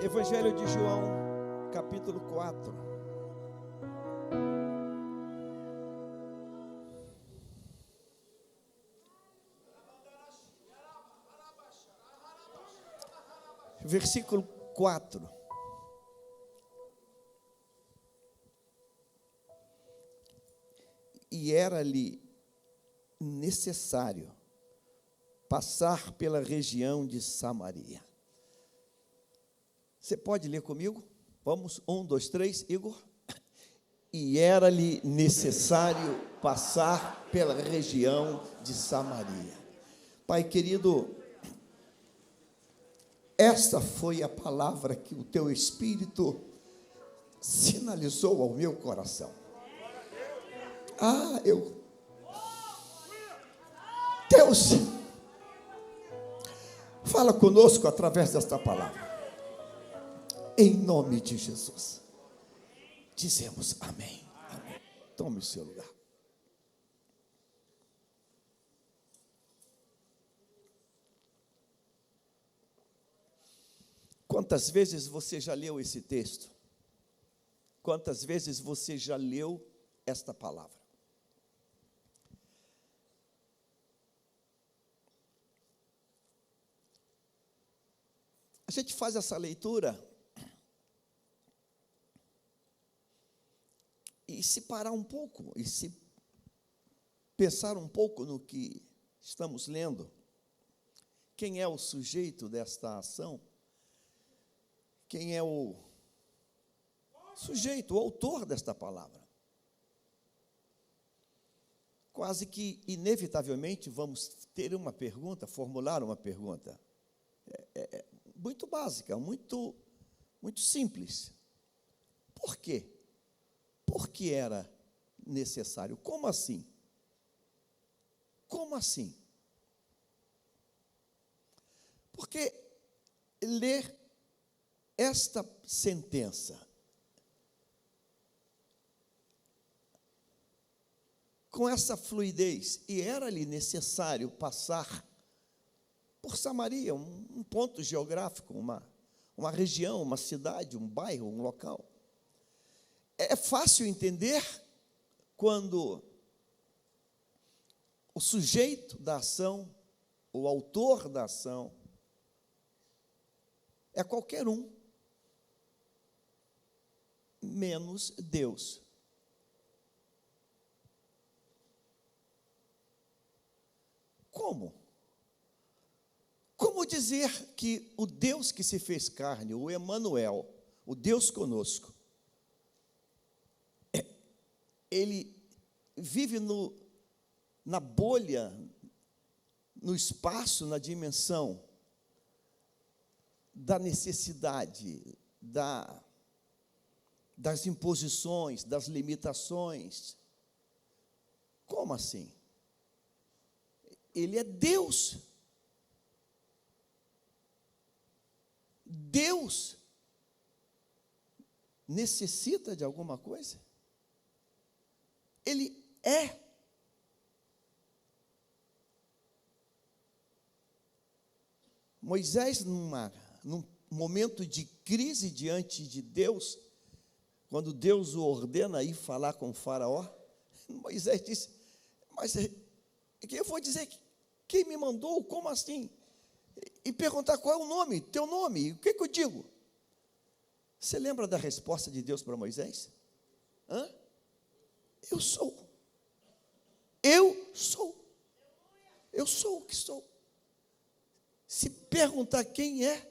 Evangelho de João, capítulo 4. Versículo 4. E era-lhe necessário passar pela região de Samaria. Você pode ler comigo? Vamos, 1, 2, 3, Igor. E era-lhe necessário passar pela região de Samaria. Pai querido, esta foi a palavra que o teu Espírito sinalizou ao meu coração. Deus, fala conosco através desta palavra. Em nome de Jesus. Dizemos amém. Amém. Tome o seu lugar. Quantas vezes você já leu esse texto? Quantas vezes você já leu esta palavra? A gente faz essa leitura e se parar um pouco, e se pensar um pouco no que estamos lendo, quem é o sujeito desta ação? Quem é o sujeito, o autor desta palavra? Quase que, inevitavelmente, vamos ter uma pergunta, formular uma pergunta. Muito básica, muito simples. Por quê? Por que era necessário? Como assim? Como assim? Porque ler esta sentença com essa fluidez, e era-lhe necessário passar por Samaria, um ponto geográfico, uma região, uma cidade, um bairro, um local. É fácil entender quando o sujeito da ação, o autor da ação, é qualquer um, menos Deus. Como? Como dizer que o Deus que se fez carne, o Emanuel, o Deus conosco, ele vive na bolha, no espaço, na dimensão da necessidade, das imposições, das limitações? Como assim? Ele é Deus. Deus necessita de alguma coisa? Ele é. Moisés, num momento de crise diante de Deus, quando Deus o ordena ir falar com o faraó, Moisés disse: mas eu vou dizer quem me mandou, como assim? E perguntar qual é o nome, teu nome, o que eu digo? Você lembra da resposta de Deus para Moisés? Eu sou. Eu sou. Eu sou o que sou. Se perguntar quem é,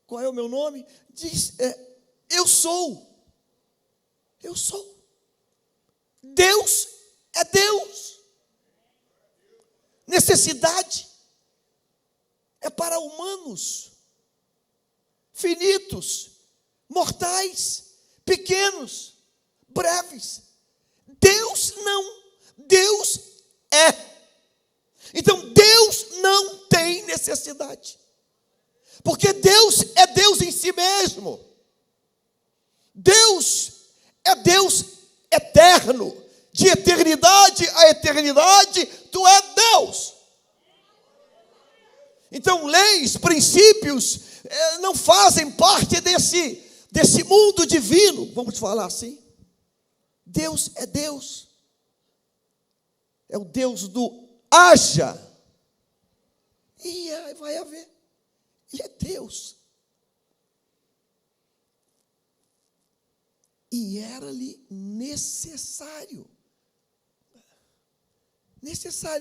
qual é o meu nome, diz, eu sou. Eu sou. Deus é Deus. Necessidade é para humanos, finitos, mortais, pequenos, breves. Deus não. Deus é. Então, Deus não tem necessidade. Porque Deus é Deus em si mesmo. Deus é Deus eterno. De eternidade a eternidade, tu é Deus. Então, leis, princípios, não fazem parte desse mundo divino, vamos falar assim. Deus é Deus. É o Deus do haja. E vai haver. Ele é Deus. E era-lhe necessário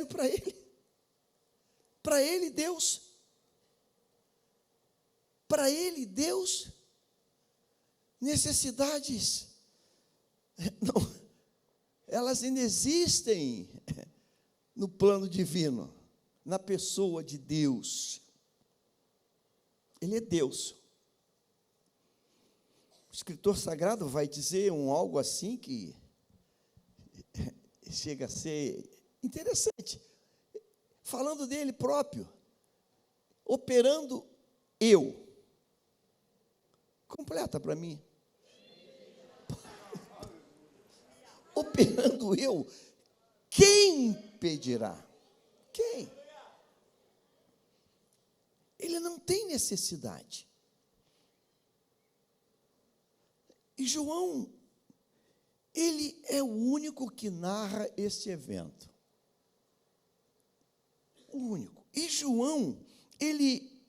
para ele. Para ele, Deus. Para ele, Deus, necessidades, não, elas ainda existem no plano divino, na pessoa de Deus. Ele é Deus. O escritor sagrado vai dizer algo assim que chega a ser interessante. Falando dele próprio, operando eu. Completa para mim. Operando eu, quem pedirá? Quem? Ele não tem necessidade. E João, ele é o único que narra esse evento. O único. E João, ele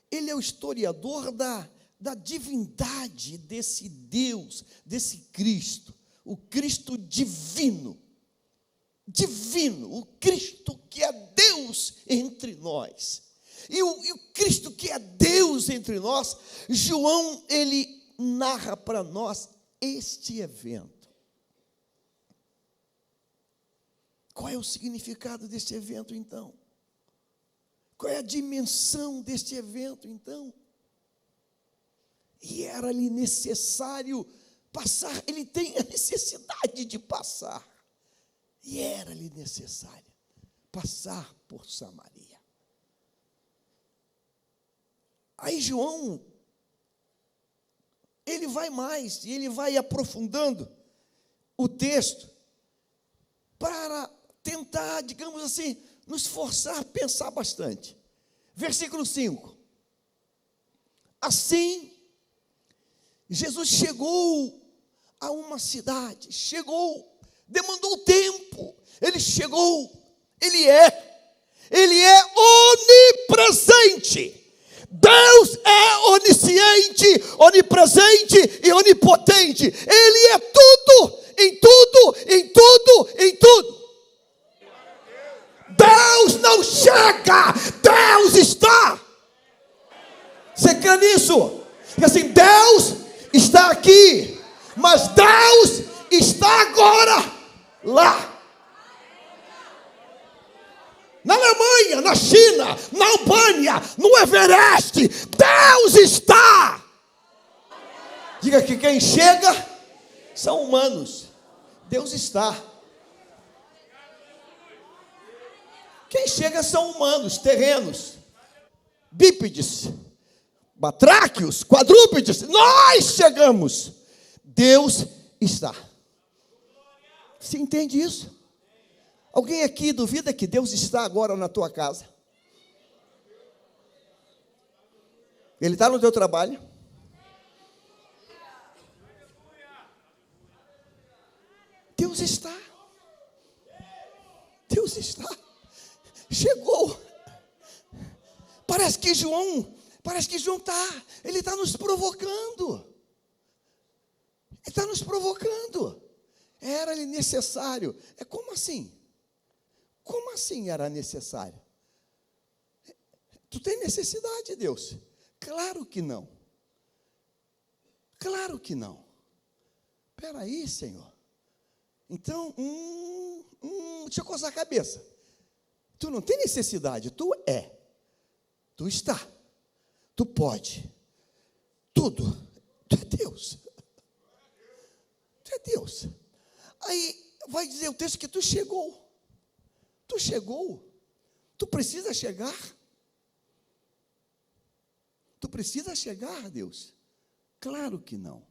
é o historiador da divindade desse Deus, desse Cristo, o Cristo divino, o Cristo que é Deus entre nós. E o Cristo que é Deus entre nós, João, ele narra para nós este evento. Qual é o significado deste evento, então? Qual é a dimensão deste evento, então? E era-lhe necessário passar, ele tem a necessidade de passar. E era-lhe necessário passar por Samaria. Aí João, ele vai mais, e ele vai aprofundando o texto para tentar, digamos assim, nos forçar a pensar bastante. Versículo 5. Assim, Jesus chegou a uma cidade, demandou tempo, ele chegou, ele é onipresente. Deus é onisciente, onipresente e onipotente. Ele é tudo, em tudo, em tudo, em tudo. Deus não chega, Deus está. Você crê nisso? Porque assim, Deus está aqui, mas Deus está agora lá. Na Alemanha, na China, na Albânia, no Everest, Deus está. Diga que quem chega são humanos. Deus está. Quem chega são humanos, terrenos, bípedes, batráquios, quadrúpedes. Nós chegamos. Deus está. Você entende isso? Alguém aqui duvida que Deus está agora na tua casa? Ele está no teu trabalho? Deus está. Deus está. Chegou. Parece que João está, ele está nos provocando. Ele está nos provocando. Era-lhe necessário. É como assim? Como assim era necessário? Tu tem necessidade, Deus? Claro que não. Claro que não. Espera aí, Senhor. Então, deixa eu coçar a cabeça. Tu não tem necessidade, tu está, tu pode, tudo, tu é Deus. Tu é Deus. Aí vai dizer o texto que tu chegou. Tu chegou? Tu precisa chegar? Tu precisa chegar, Deus? Claro que não.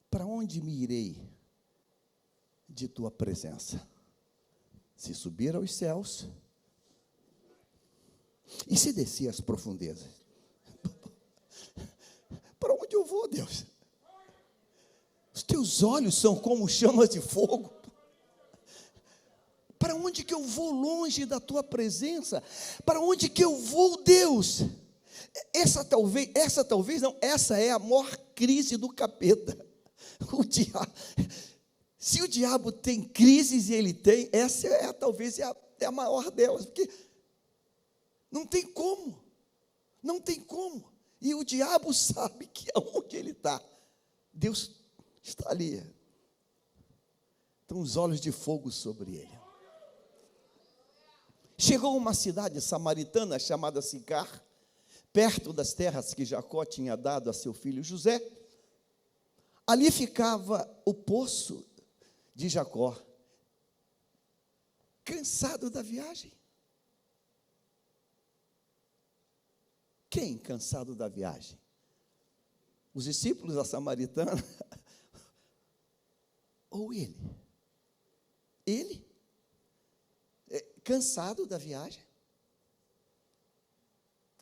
Para onde me irei de tua presença? Se subir aos céus, e se descer às profundezas? para onde eu vou, Deus? Os teus olhos são como chamas de fogo. Para onde que eu vou longe da tua presença? Para onde que eu vou, Deus? Essa é a maior crise do capeta. Se o diabo tem crises e ele tem, essa talvez é a maior delas, porque não tem como. E o diabo sabe que aonde ele está, Deus está ali. Estão os olhos de fogo sobre ele. Chegou a uma cidade samaritana chamada Sicar, perto das terras que Jacó tinha dado a seu filho José. Ali ficava o poço de Jacó, cansado da viagem. Quem cansado da viagem? Os discípulos da samaritana ou ele? Ele? Cansado da viagem?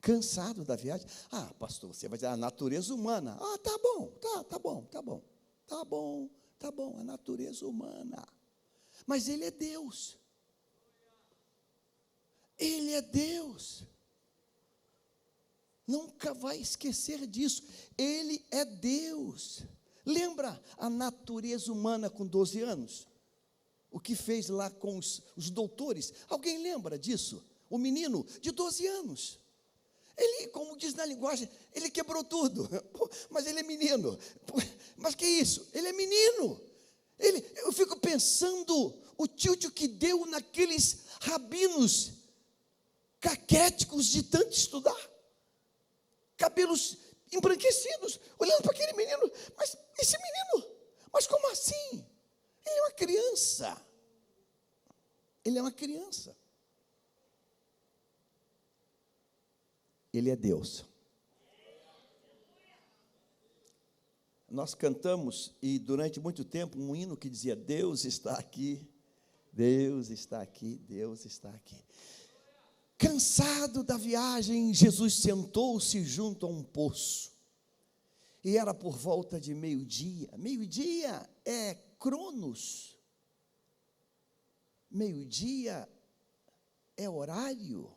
Cansado da viagem? Ah, pastor, você vai dizer a natureza humana. Ah, tá bom, a natureza humana. Mas ele é Deus. Ele é Deus. Nunca vai esquecer disso. Ele é Deus. Lembra a natureza humana com 12 anos? O que fez lá com os doutores? Alguém lembra disso? O menino de 12 anos. Ele, como diz na linguagem, ele quebrou tudo. Mas ele é menino. Mas que isso? Ele é menino. Eu fico pensando o tilt que deu naqueles rabinos caquéticos de tanto estudar. Cabelos embranquecidos, olhando para aquele menino. Mas esse menino, mas como assim? Ele é uma criança. Ele é uma criança. Ele é Deus. Nós cantamos, e durante muito tempo, um hino que dizia: Deus está aqui, Deus está aqui, Deus está aqui. Cansado da viagem, Jesus sentou-se junto a um poço. E era por volta de meio-dia. Meio-dia é Cronos. Meio-dia é horário.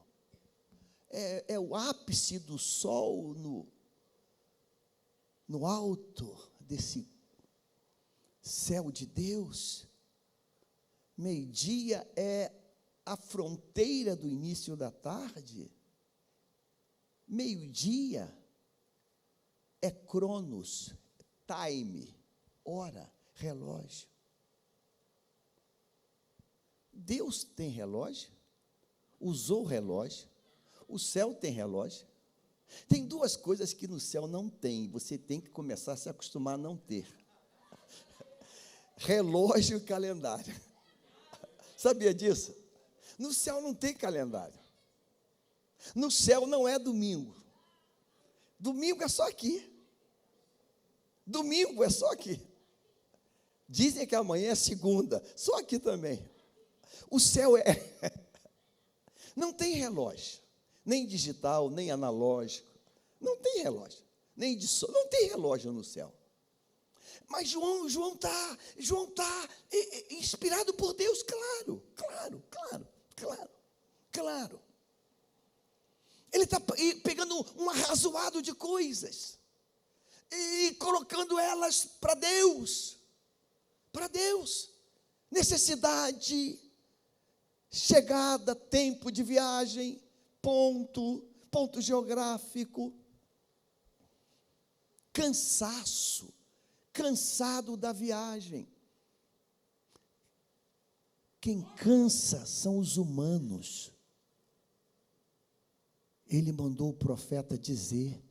É o ápice do sol no alto desse céu de Deus. Meio-dia é a fronteira do início da tarde. Meio-dia é Cronos, time, hora, relógio. Deus tem relógio, usou relógio, o céu tem relógio. Tem duas coisas que no céu não tem, você tem que começar a se acostumar a não ter: relógio e calendário. Sabia disso? No céu não tem calendário. No céu não é domingo. Domingo é só aqui. Domingo é só aqui. Dizem que amanhã é segunda, só aqui também. O céu não tem relógio, nem digital, nem analógico. Não tem relógio, nem de sol, não tem relógio no céu. Mas João está inspirado por Deus, claro. Ele está pegando um arrazoado de coisas e colocando elas para Deus. Necessidade, chegada, tempo de viagem, ponto geográfico, cansado da viagem. Quem cansa são os humanos. Ele mandou o profeta dizer: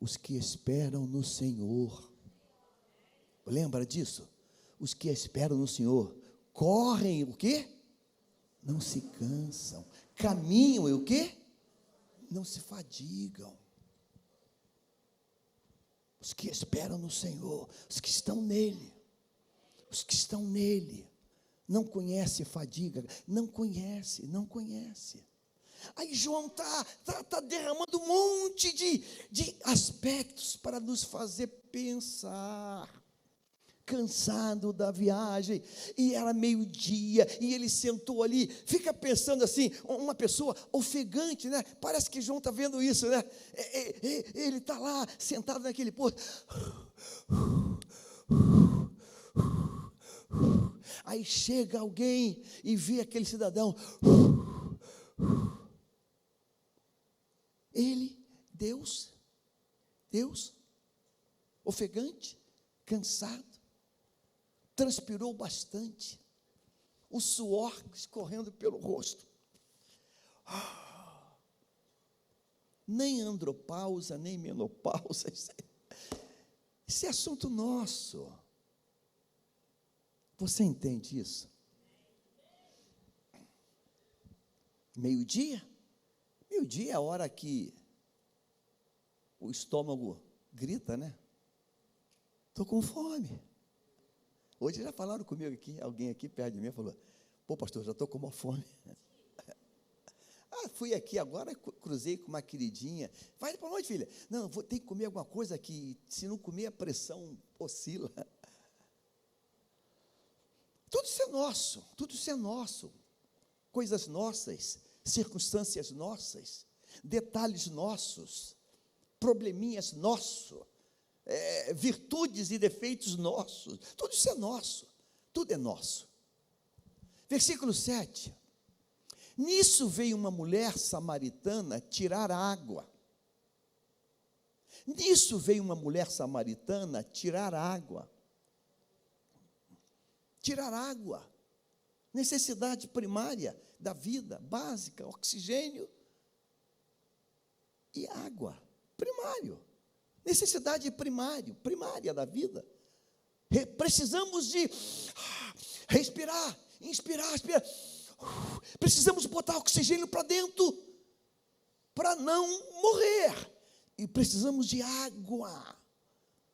os que esperam no Senhor. Lembra disso? Os que esperam no Senhor correm o quê? Não se cansam. Caminham e o quê? Não se fadigam. Os que esperam no Senhor, os que estão nele, não conhece fadiga, não conhece. Aí João tá derramando um monte de aspectos para nos fazer pensar. Cansado da viagem, e era meio-dia, e ele sentou ali, fica pensando assim, uma pessoa ofegante, né? Parece que João está vendo isso, né? Ele está lá, sentado naquele posto. Aí chega alguém e vê aquele cidadão. Ele, Deus, ofegante, cansado, transpirou bastante, o suor escorrendo pelo rosto. Nem andropausa, nem menopausa, isso é assunto nosso. Você entende isso? Meio-dia? Meio-dia é a hora que o estômago grita, né? Estou com fome. Hoje já falaram comigo aqui, alguém aqui perto de mim falou, pô pastor, já estou com uma fome. Fui aqui agora, cruzei com uma queridinha. Vai para onde, filha? Não, vou ter que comer alguma coisa que, se não comer, a pressão oscila. Tudo isso é nosso, tudo isso é nosso. Coisas nossas, circunstâncias nossas, detalhes nossos, probleminhas nossos. Virtudes e defeitos nossos, tudo isso é nosso, tudo é nosso. Versículo 7, nisso veio uma mulher samaritana tirar água. Nisso veio uma mulher samaritana tirar água. Tirar água, necessidade primária da vida, básica, oxigênio e água, primário. Necessidade primária da vida. Precisamos de respirar, inspirar, expirar. Precisamos botar oxigênio para dentro, para não morrer. E precisamos de água.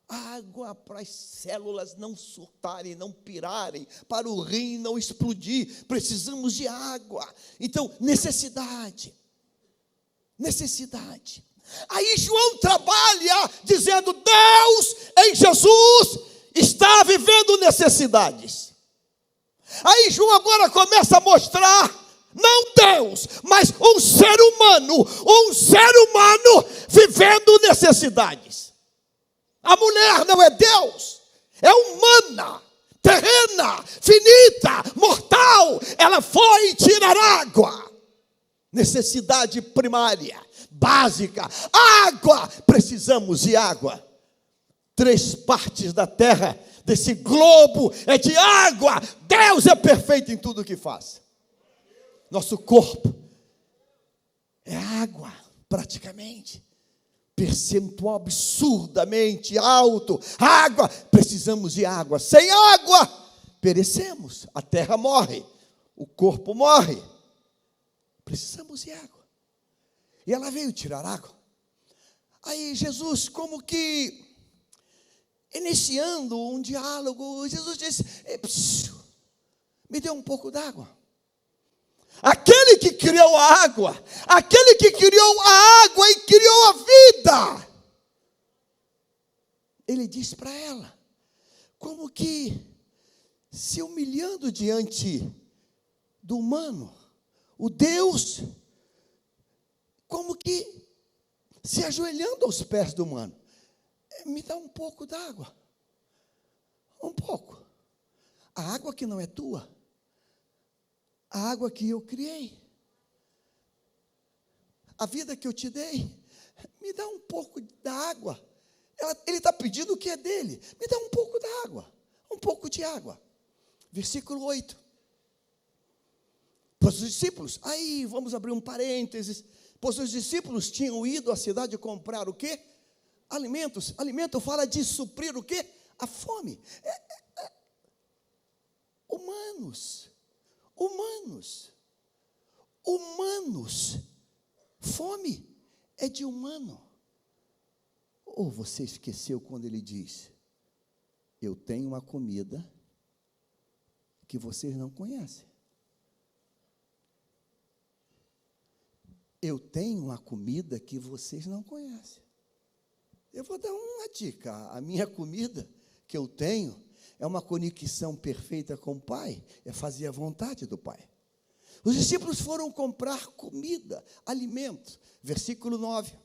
Água para as células não surtarem, não pirarem, para o rim não explodir. Precisamos de água. Então, necessidade. Aí João trabalha dizendo, Deus em Jesus está vivendo necessidades. Aí João agora começa a mostrar, não Deus, mas um ser humano vivendo necessidades. A mulher não é Deus, é humana, terrena, finita, mortal. Ela foi tirar água. Necessidade primária, básica, água, precisamos de água. 3 partes da terra, desse globo, é de água. Deus é perfeito em tudo o que faz. Nosso corpo é água, praticamente. Percentual absurdamente alto. Água, precisamos de água. Sem água, perecemos. A terra morre, o corpo morre. Precisamos de água. E ela veio tirar água. Aí Jesus, como que iniciando um diálogo, Jesus disse, me dê um pouco d'água. Aquele que criou a água, aquele que criou a água e criou a vida, ele disse para ela, como que se humilhando diante do humano, o Deus, como que se ajoelhando aos pés do humano, me dá um pouco d'água, um pouco, a água que não é tua, a água que eu criei, a vida que eu te dei, me dá um pouco da água. Ele está pedindo o que é dele, me dá um pouco da água, um pouco de água. Versículo 8. Pois os discípulos, aí vamos abrir um parênteses, pois os discípulos tinham ido à cidade comprar o quê? Alimentos. Alimento fala de suprir o quê? A fome. Humanos. Fome é de humano. Ou você esqueceu quando ele diz, eu tenho uma comida que vocês não conhecem. eu tenho uma comida que vocês não conhecem. Eu vou dar uma dica. A minha comida que eu tenho é uma conexão perfeita com o Pai, é fazer a vontade do Pai. Os discípulos foram comprar comida, alimento. Versículo 9.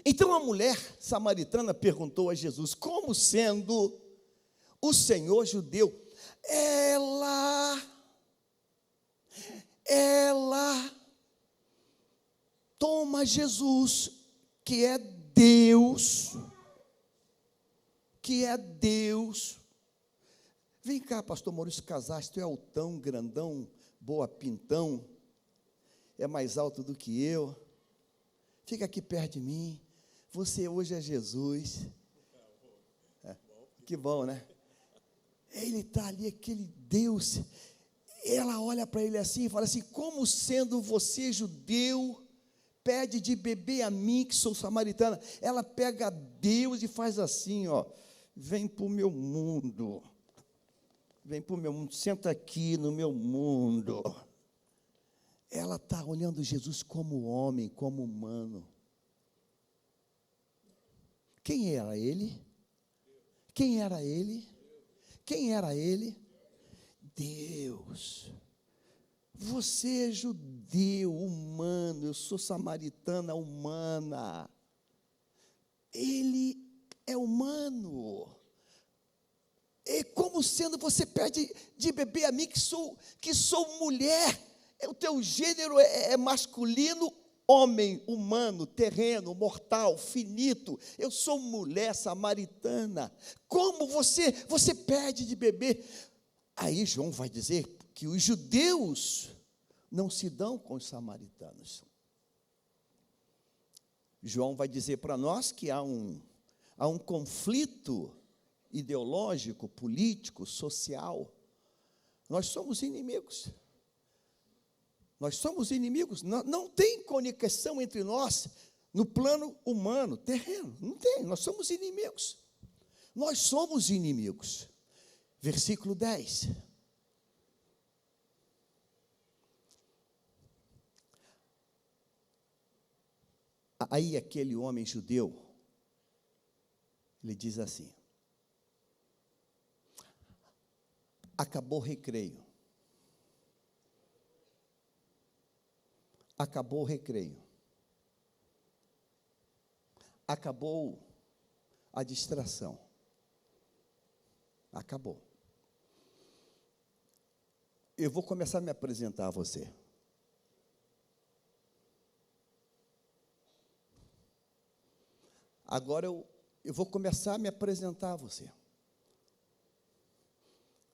Então a mulher samaritana perguntou a Jesus, como sendo o Senhor judeu, ela toma Jesus, que é Deus, Vem cá, pastor Maurício Casais, tu é altão, grandão, boa pintão, é mais alto do que eu, fica aqui perto de mim, você hoje é Jesus. Que bom, né? Ele está ali, aquele Deus. Ela olha para ele assim e fala assim, como sendo você judeu, pede de beber a mim, que sou samaritana. Ela pega Deus e faz assim, ó, vem para o meu mundo, senta aqui no meu mundo. Ela está olhando Jesus como homem, como humano. Quem era ele? Deus. Você é judeu, humano, eu sou samaritana, humana. Ele é humano. E como sendo você pede de beber a mim, que sou mulher, o teu gênero é masculino, homem, humano, terreno, mortal, finito, eu sou mulher samaritana, como você pede de beber? Aí João vai dizer que os judeus não se dão com os samaritanos. João vai dizer para nós que há um conflito ideológico, político, social. Nós somos inimigos. Não tem conexão entre nós no plano humano, terreno. Não tem, nós somos inimigos. Versículo 10. Aí aquele homem judeu, ele diz assim, acabou o recreio. Acabou a distração. Acabou. Eu vou começar a me apresentar a você. Agora eu vou começar a me apresentar a você.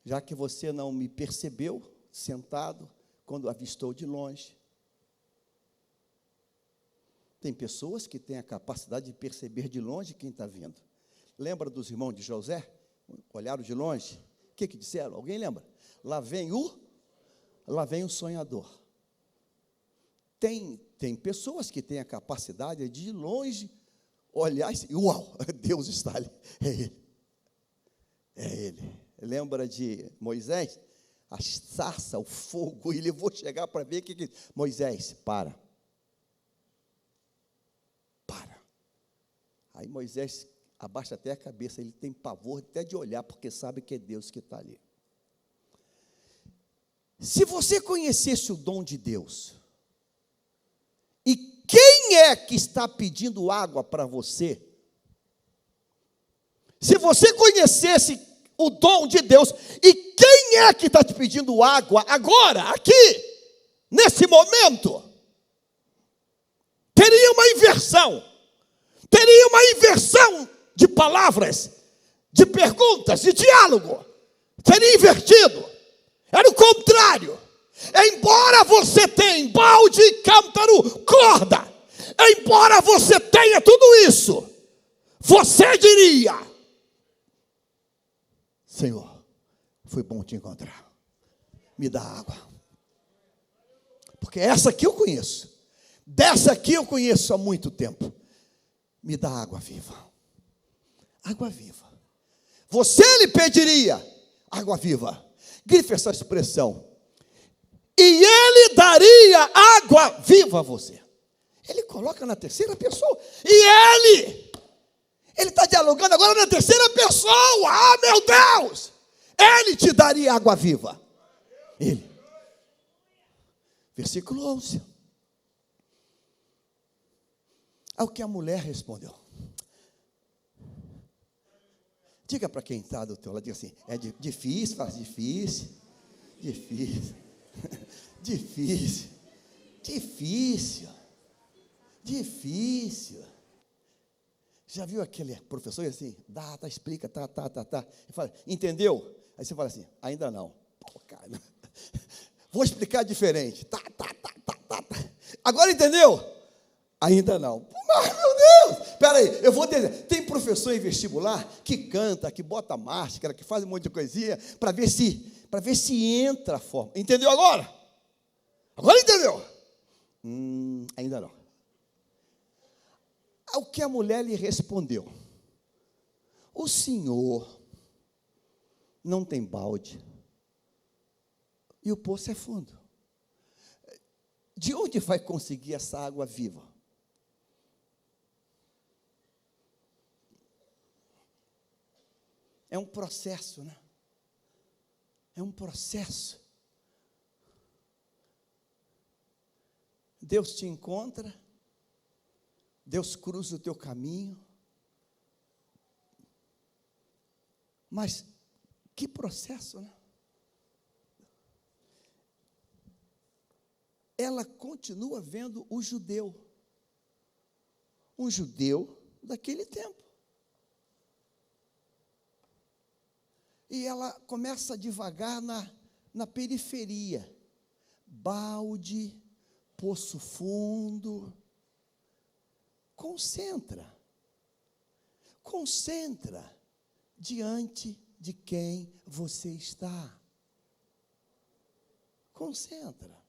Já que você não me percebeu sentado quando avistou de longe. Tem pessoas que têm a capacidade de perceber de longe quem está vindo. Lembra dos irmãos de José? Olharam de longe. O que disseram? Alguém lembra? Lá vem o sonhador. Tem pessoas que têm a capacidade de longe olhar e uau, Deus está ali. É ele. Lembra de Moisés? A sarça, o fogo, ele vou chegar para ver o que Moisés, para. Aí Moisés abaixa até a cabeça, ele tem pavor até de olhar, porque sabe que é Deus que está ali. Se você conhecesse o dom de Deus, e quem é que está pedindo água para você? Se você conhecesse o dom de Deus, e quem é que está te pedindo água agora, aqui, nesse momento? Teria uma inversão de palavras, de perguntas, de diálogo. Teria invertido. Era o contrário. Embora você tenha balde, cântaro, corda, embora você tenha tudo isso, você diria: Senhor, foi bom te encontrar. Me dá água. Porque essa aqui eu conheço. Dessa aqui eu conheço há muito tempo. Me dá água viva. Água viva. Você lhe pediria água viva. Grife essa expressão. e ele daria água viva a você. Ele coloca na terceira pessoa, e ele está dialogando agora na terceira pessoa. Ah, meu Deus, ele te daria água viva. Ele. Versículo 11. Ao que a mulher respondeu. Diga para quem está do teu lado, diga assim, é difícil, fala difícil, difícil, difícil, difícil, difícil. Já viu aquele professor assim, explica, tá. Ele fala, entendeu? Aí você fala assim, ainda não. Pô, cara, vou explicar diferente. Tá. Agora entendeu? Ainda não. Mas, meu Deus, espera aí, eu vou entender. Tem professor em vestibular que canta, que bota máscara, que faz um monte de coisinha, para ver se entra a forma. Entendeu agora? Agora entendeu? Ainda não. Ao que a mulher lhe respondeu, o senhor não tem balde e o poço é fundo. De onde vai conseguir essa água viva? É um processo, né? É um processo. Deus te encontra, Deus cruza o teu caminho, mas que processo, né? Ela continua vendo o judeu, um judeu daquele tempo. E ela começa a divagar na periferia, balde, poço fundo. Concentra diante de quem você está. Concentra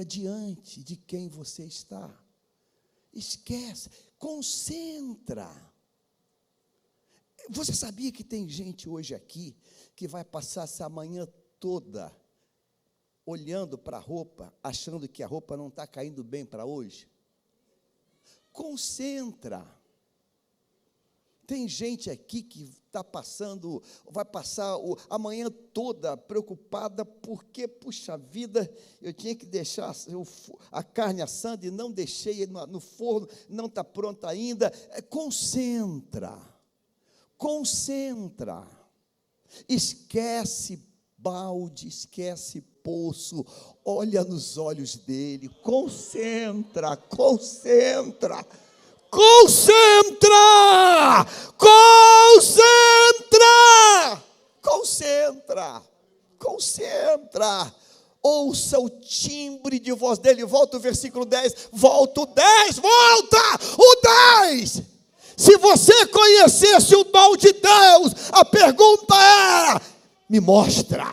diante de quem você está. Esquece, concentra. Você sabia que tem gente hoje aqui que vai passar essa manhã toda olhando para a roupa, achando que a roupa não está caindo bem para hoje? Concentra. Tem gente aqui que vai passar a manhã toda preocupada porque, puxa vida, eu tinha que deixar a carne assando e não deixei no forno, não está pronta ainda. Concentra. Esquece balde, esquece poço, olha nos olhos dele, concentra. Ouça o timbre de voz dele. Volta o versículo 10. Volta o 10. Se você conhecesse o dom de Deus, a pergunta era: me mostra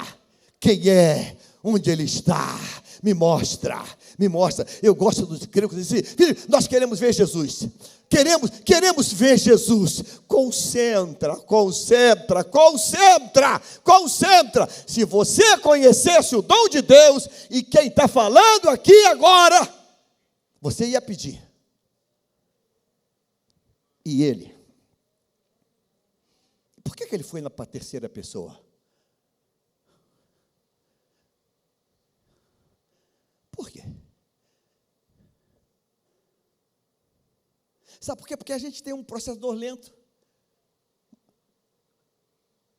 quem é, onde ele está, me mostra. Eu gosto dos crentes que dizem, filho, nós queremos ver Jesus. Queremos ver Jesus. Concentra. Se você conhecesse o dom de Deus, e quem está falando aqui agora, você ia pedir. E ele? Por que ele foi para a terceira pessoa? Por quê? Sabe por quê? Porque a gente tem um processador lento.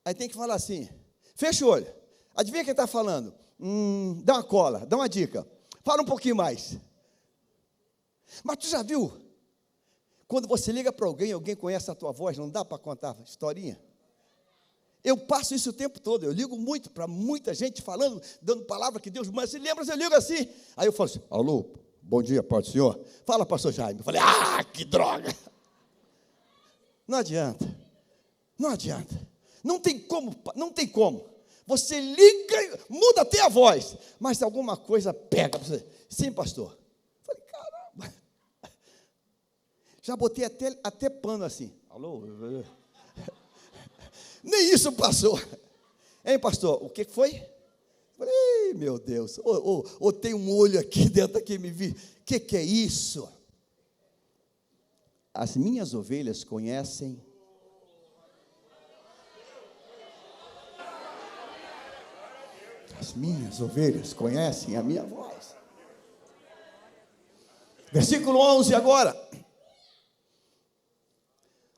Aí tem que falar assim, fecha o olho. Adivinha quem está falando? Dá uma cola, dá uma dica. Fala um pouquinho mais. Mas tu já viu? Quando você liga para alguém conhece a tua voz, não dá para contar historinha? Eu passo isso o tempo todo, eu ligo muito para muita gente falando, dando palavra que Deus manda. Se lembra, eu ligo assim. Aí eu falo assim, alô, bom dia, paz do Senhor. Fala, pastor Jaime. Eu falei, que droga. Não adianta. Não tem como. Você liga, muda até a voz, mas alguma coisa pega. Sim, pastor. Eu falei, caramba. Já botei até pano assim. Alô? Nem isso passou. Hein, pastor? O que foi? Falei, meu Deus. Tem um olho aqui dentro que me vi. O que é isso? As minhas ovelhas conhecem. As minhas ovelhas conhecem a minha voz. Versículo 11 agora.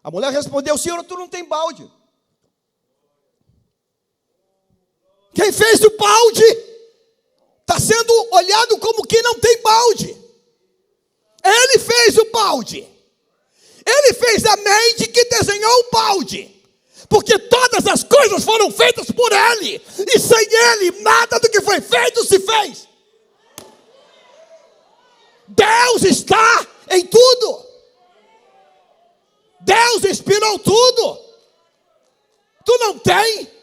A mulher respondeu: Senhor, tu não tem balde. Quem fez o balde está sendo olhado como quem não tem balde. Ele fez o balde. Ele fez a mente que desenhou o balde. Porque todas as coisas foram feitas por Ele. E sem Ele, nada do que foi feito se fez. Deus está em tudo. Deus inspirou tudo. Tu não tem?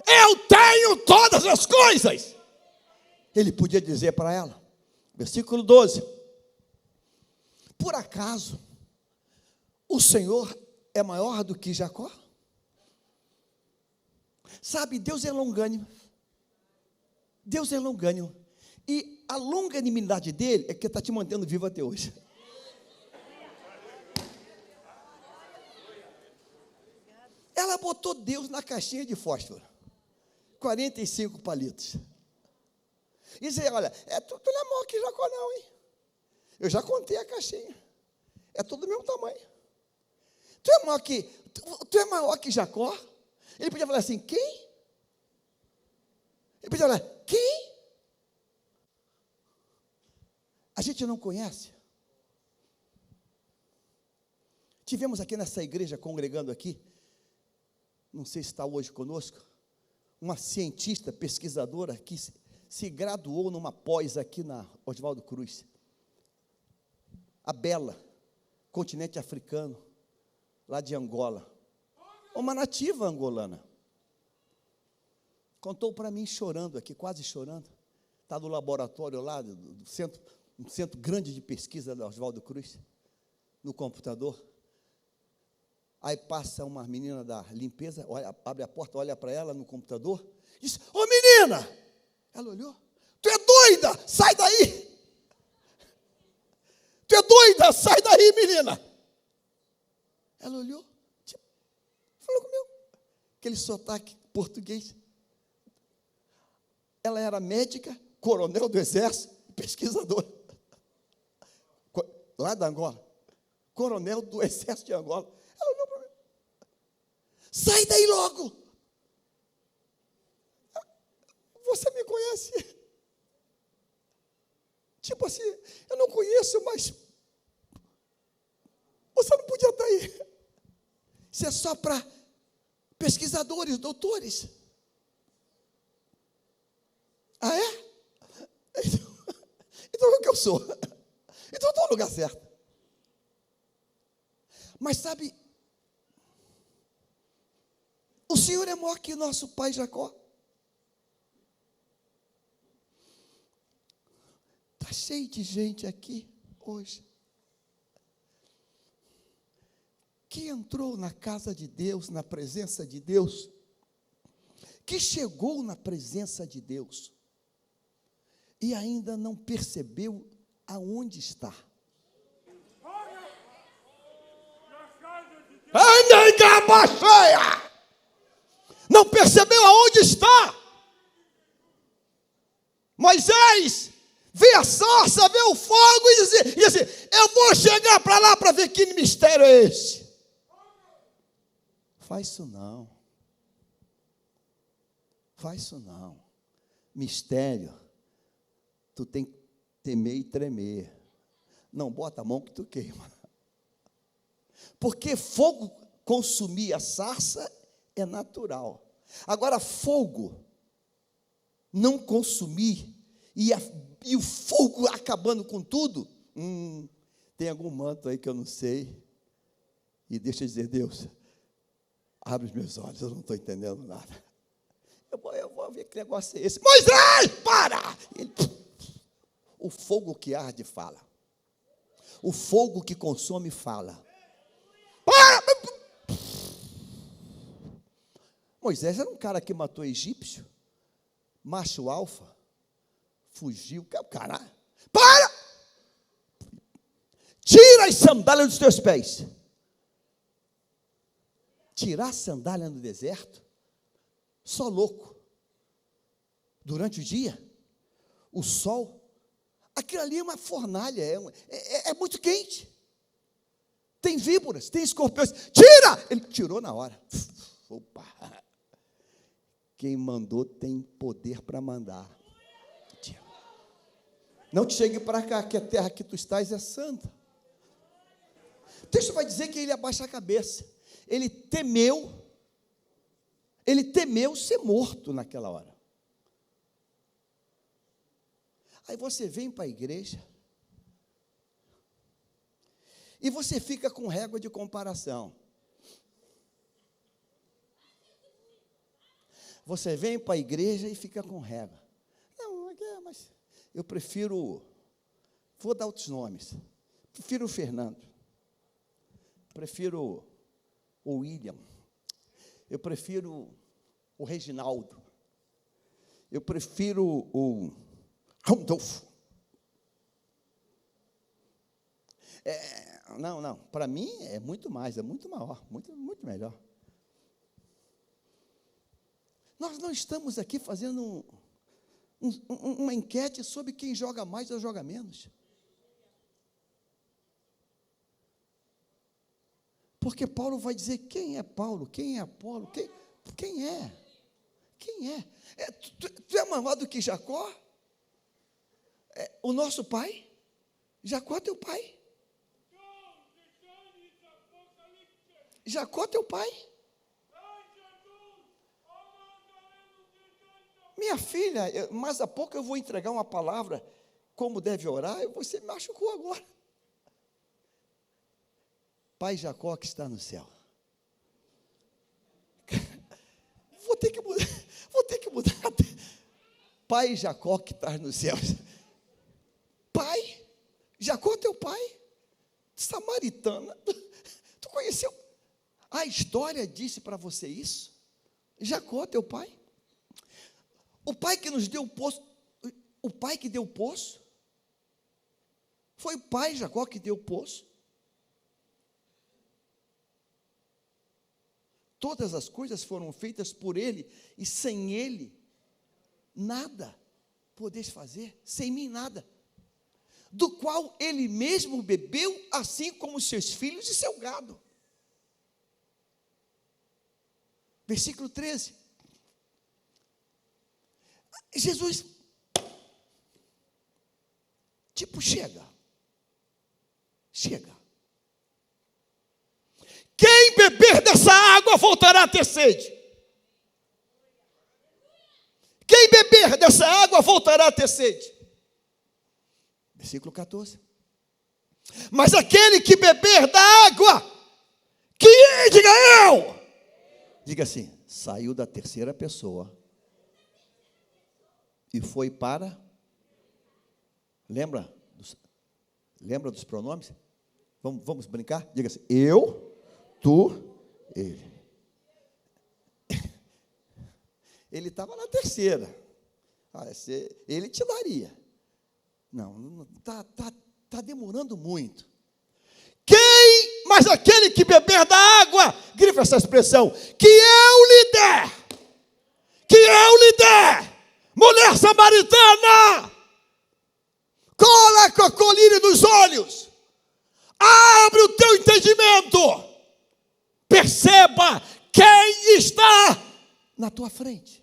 Eu tenho todas as coisas. Ele podia dizer para ela, versículo 12: por acaso o Senhor é maior do que Jacó? Sabe, Deus é longânimo. Deus é longânimo. E a longanimidade dele é que está te mantendo vivo até hoje. Ela botou Deus na caixinha de fósforo. 45 palitos. E disse: olha, tu não é maior que Jacó não, hein? Eu já contei a caixinha. É todo do mesmo tamanho. Tu é maior que Jacó? Ele podia falar assim: quem? Ele podia falar: quem? A gente não conhece. Tivemos aqui nessa igreja, congregando aqui, não sei se está hoje conosco, uma cientista, pesquisadora, que se graduou numa pós aqui na Oswaldo Cruz. A Bela, continente africano, lá de Angola. Uma nativa angolana. Contou para mim chorando aqui, quase chorando. Está no laboratório lá, do centro, um centro grande de pesquisa da Oswaldo Cruz, no computador. Aí passa uma menina da limpeza, abre a porta, olha para ela no computador, diz: ô menina! Ela olhou: tu é doida, sai daí! Tu é doida, sai daí, menina! Ela olhou, falou comigo, aquele sotaque português. Ela era médica, coronel do exército, pesquisadora, lá da Angola, coronel do exército de Angola. Ela olhou para mim: sai daí logo! Você me conhece? Tipo assim, eu não conheço, mas você não podia estar aí. Isso é só para pesquisadores, doutores. Ah, é? Então é o que eu sou. Então eu estou no lugar certo. Mas sabe, o Senhor é maior que nosso pai Jacó. Está cheio de gente aqui hoje que entrou na casa de Deus, na presença de Deus, que chegou na presença de Deus e ainda não percebeu aonde está. Não percebeu aonde está. Moisés vê a sarça, vê o fogo e diz assim: eu vou chegar para lá para ver que mistério é esse. Faz isso não. Faz isso não. Mistério, tu tem que temer e tremer. Não bota a mão que tu queima. Porque fogo consumir a sarça é natural. Agora, fogo não consumir e o fogo acabando com tudo, tem algum manto aí que eu não sei. E deixa eu dizer: Deus, abre os meus olhos, eu não estou entendendo nada. Eu vou ver que negócio é esse. Moisés, para! O fogo que arde fala. O fogo que consome fala. Para! Moisés era um cara que matou egípcio, macho alfa, fugiu, cara, para! Tira as sandálias dos teus pés. Tirar a sandália no deserto? Só louco. Durante o dia, o sol, aquilo ali é uma fornalha, é muito quente. Tem víboras, tem escorpiões. Tira! Ele tirou na hora. Opa! Quem mandou tem poder para mandar. Tira. Não te chegue para cá, que a terra que tu estás é santa. O texto vai dizer que ele abaixa a cabeça. Ele temeu ser morto naquela hora. Aí você vem para a igreja e você fica com régua de comparação. Você vem para a igreja e fica com régua. Não, mas eu prefiro, vou dar outros nomes, prefiro o Fernando, prefiro o William, eu prefiro o Reginaldo, eu prefiro o Randolfo. Não, para mim é muito mais, é muito maior, muito melhor. Nós não estamos aqui fazendo uma enquete sobre quem joga mais ou joga menos. Porque Paulo vai dizer quem é Paulo, quem é Apolo, quem é? Quem é? Tu é maior do que Jacó? O nosso pai? Jacó é teu pai? Jacó é teu pai? Minha filha, mais a pouco eu vou entregar uma palavra, como deve orar, e você me machucou agora. Pai Jacó que está no céu. Vou ter que mudar. Pai Jacó que está no céu. Pai, Jacó teu pai, samaritana. Tu conheceu? A história disse para você isso? Jacó teu pai? O pai que nos deu o poço, o pai que deu o poço, foi o pai Jacó que deu o poço. Todas as coisas foram feitas por ele, e sem ele, nada podeis fazer, sem mim nada. Do qual ele mesmo bebeu, assim como seus filhos e seu gado. Versículo 13. Jesus, chega. Quem beber dessa água voltará a ter sede. Quem beber dessa água voltará a ter sede. Versículo 14. Mas aquele que beber da água, diga assim, saiu da terceira pessoa e foi para, lembra dos pronomes? Vamos brincar? Diga assim, eu, tu, ele. Ele estava na terceira. Ele te daria. Não, está demorando muito. Mas aquele que beber da água, grifa essa expressão, que eu lhe der, mulher samaritana, coloca a colírio nos olhos, abre o teu entendimento, perceba quem está na tua frente.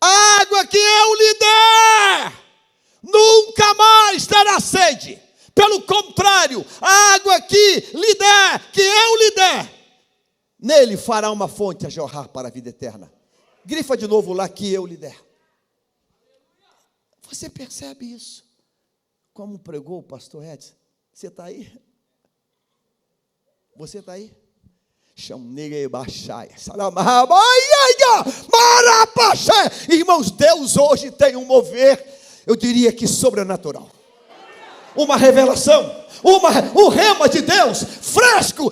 A água que eu lhe der, nunca mais terá sede. Pelo contrário, a água que eu lhe der, nele fará uma fonte a jorrar para a vida eterna. Grifa de novo lá, que eu lhe der. Você percebe isso? Como pregou o pastor Edson? Você está aí? Você está aí? Irmãos, Deus hoje tem um mover, eu diria que sobrenatural. Uma revelação, um rema de Deus, fresco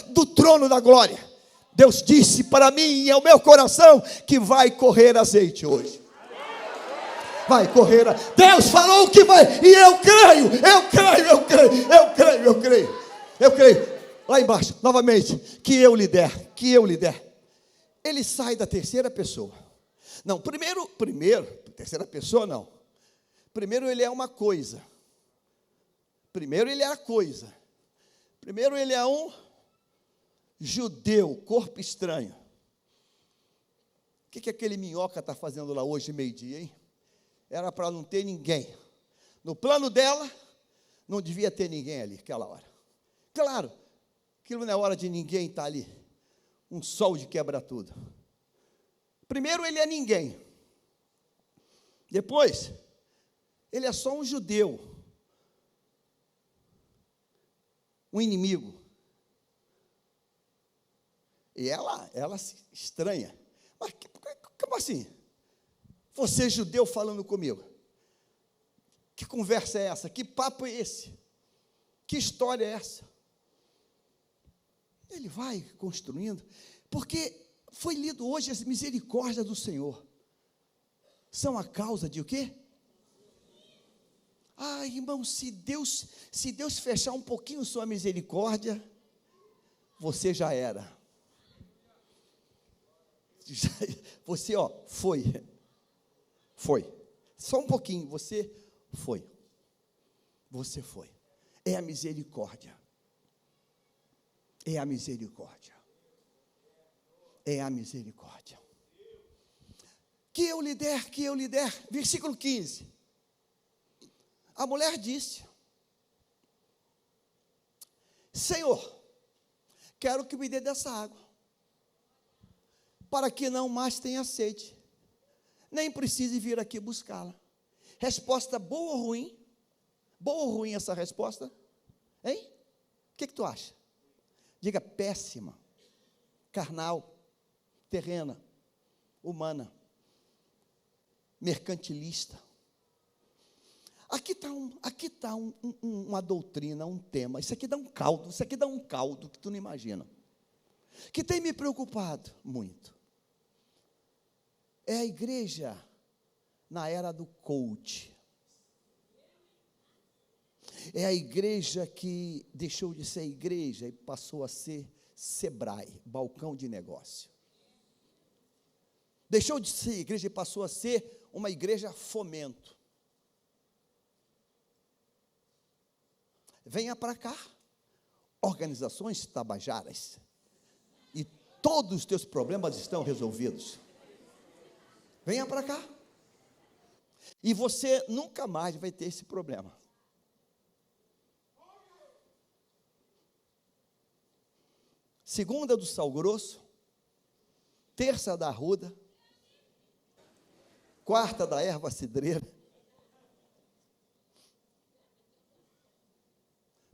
do trono da glória. Deus disse para mim e ao meu coração que vai correr azeite hoje. Vai correr. Deus falou que vai, e eu creio. Lá embaixo, novamente, que eu lhe der. Ele sai da terceira pessoa. Não, primeiro, terceira pessoa não. Primeiro ele é uma coisa. Primeiro ele é a coisa. Primeiro ele é um judeu, corpo estranho. O que aquele minhoca está fazendo lá hoje, meio-dia, hein? Era para não ter ninguém. No plano dela, não devia ter ninguém ali, aquela hora. Claro, aquilo não é hora de ninguém estar ali. Um sol de quebra tudo. Primeiro ele é ninguém. Depois, ele é só um judeu. Um inimigo. E ela se estranha. Mas como assim? Você judeu falando comigo. Que conversa é essa? Que papo é esse? Que história é essa? Ele vai construindo, porque foi lido hoje as misericórdias do Senhor. São a causa de o quê? Ah, irmão, se Deus fechar um pouquinho sua misericórdia, você já era. Você, foi. Só um pouquinho, você foi. É a misericórdia. É a misericórdia. Que eu lhe der. Versículo 15. A mulher disse: Senhor, quero que me dê dessa água, para que não mais tenha sede, nem precise vir aqui buscá-la. Resposta boa ou ruim? Boa ou ruim essa resposta? Hein? O que tu acha? Diga: péssima, carnal, terrena, humana, mercantilista. Aqui está uma doutrina, um tema. Isso aqui dá um caldo que tu não imagina. Que tem me preocupado muito. É a igreja na era do coach. É a igreja que deixou de ser igreja e passou a ser Sebrae, balcão de negócio. Deixou de ser igreja e passou a ser uma igreja fomento. Venha para cá, organizações tabajaras, e todos os teus problemas estão resolvidos. Venha para cá, e você nunca mais vai ter esse problema. Segunda do sal grosso, terça da arruda, quarta da erva cidreira.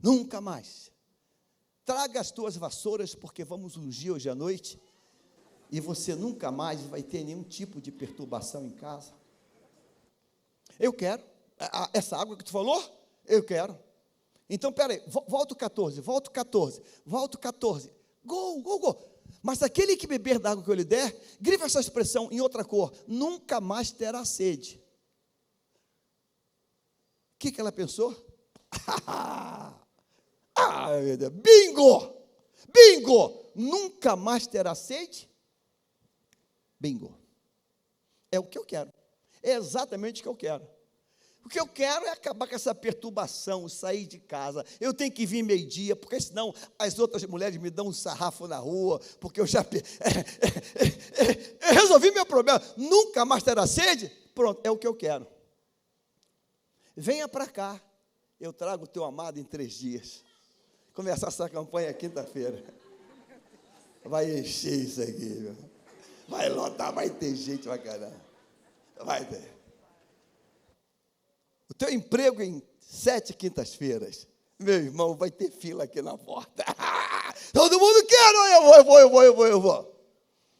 Nunca mais. Traga as tuas vassouras, porque vamos ungir hoje à noite, e você nunca mais vai ter nenhum tipo de perturbação em casa. Eu quero. Essa água que tu falou, eu quero. Então, peraí, volta o 14. Go. Mas aquele que beber da água que eu lhe der, grifa essa expressão em outra cor: nunca mais terá sede. O que ela pensou? Meu Deus, bingo, nunca mais terá sede? Bingo, é o que eu quero, é exatamente o que eu quero. O que eu quero é acabar com essa perturbação, sair de casa. Eu tenho que vir meio-dia, porque senão as outras mulheres me dão um sarrafo na rua, porque eu já eu resolvi meu problema. Nunca mais terá sede? Pronto, é o que eu quero. Venha para cá, eu trago o teu amado em 3 dias. Começar essa campanha quinta-feira. Vai encher isso aqui, meu. Vai lotar, vai ter gente pra caramba. Vai ter. O teu emprego em 7 quintas-feiras, meu irmão, vai ter fila aqui na porta. Todo mundo quer,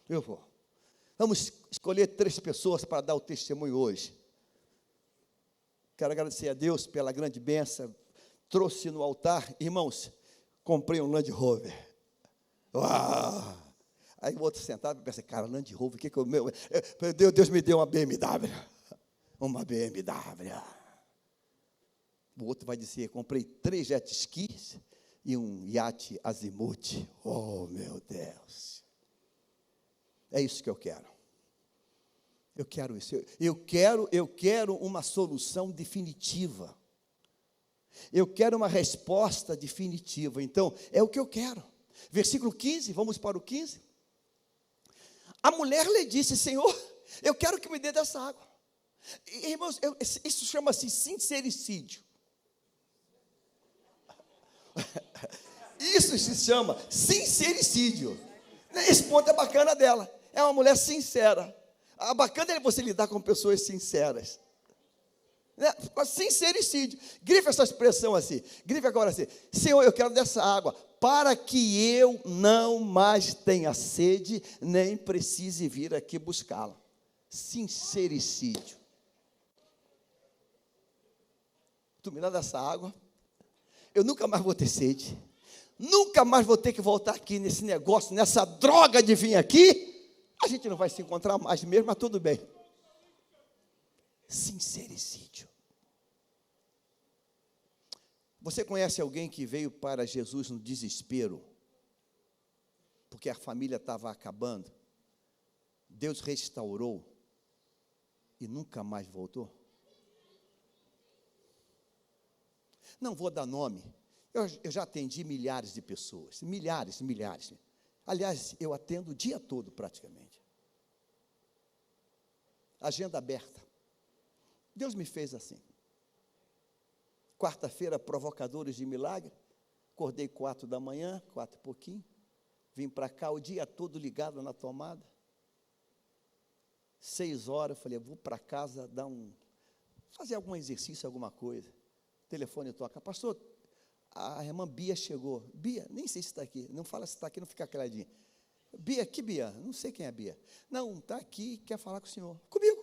eu vou. Vamos escolher 3 pessoas para dar o testemunho hoje. Quero agradecer a Deus pela grande bênção. Trouxe no altar, irmãos, comprei um Land Rover. Uau! Aí o outro sentado e pensa, cara, Land Rover, o que o meu... Deus me deu uma BMW. Uma BMW. O outro vai dizer, comprei 3 jet skis e um iate azimuth. Oh, meu Deus. É isso que eu quero. Eu quero isso. Eu quero uma solução definitiva. Eu quero uma resposta definitiva. Então, é o que eu quero. Versículo 15, vamos para o 15. A mulher lhe disse, Senhor, eu quero que me dê dessa água. Irmãos, isso chama-se sincericídio. Isso se chama sincericídio. Esse ponto é bacana dela. É uma mulher sincera. A bacana é você lidar com pessoas sinceras. Sincericídio. Grife essa expressão assim. Grife agora assim. Senhor, eu quero dessa água para que eu não mais tenha sede, nem precise vir aqui buscá-la. Sincericídio. Tu me dá dessa água, eu nunca mais vou ter sede, nunca mais vou ter que voltar aqui nesse negócio, nessa droga de vir aqui, a gente não vai se encontrar mais mesmo, mas tudo bem. Sincericídio. Você conhece alguém que veio para Jesus no desespero, porque a família estava acabando, Deus restaurou e nunca mais voltou? Não vou dar nome, eu já atendi milhares de pessoas, milhares. Aliás, eu atendo o dia todo praticamente. Agenda aberta. Deus me fez assim. Quarta-feira, provocadores de milagre. Acordei 4 da manhã, 4 e pouquinho. Vim para cá o dia todo ligado na tomada. 6 horas, falei, vou para casa fazer algum exercício, alguma coisa. O telefone toca. Pastor, a irmã Bia chegou. Bia, nem sei se está aqui. Não fala se está aqui, não fica caladinho. Bia, que Bia? Não sei quem é Bia. Não, está aqui, quer falar com o senhor. Comigo.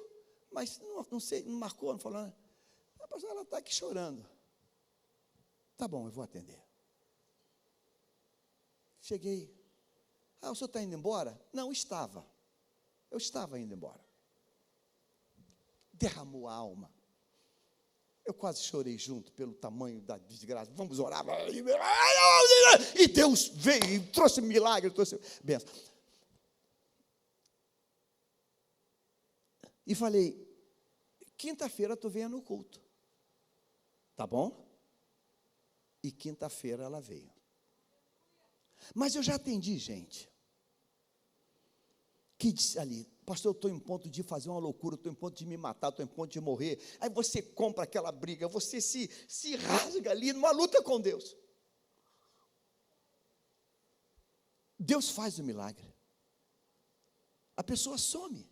Mas não sei, não marcou, não falou nada. Pastor, ela está aqui chorando. Tá bom, eu vou atender. Cheguei. O senhor está indo embora? Não, estava. Eu estava indo embora. Derramou a alma. Eu quase chorei junto pelo tamanho da desgraça. Vamos orar. E Deus veio e trouxe milagre, trouxe bênção. E falei, quinta-feira tu venha no culto. Tá bom? E quinta-feira ela veio. Mas eu já atendi gente que disse ali, pastor, eu estou em ponto de fazer uma loucura, estou em ponto de me matar, estou em ponto de morrer. Aí você compra aquela briga, você se rasga ali numa luta com Deus. Deus faz o milagre. A pessoa some.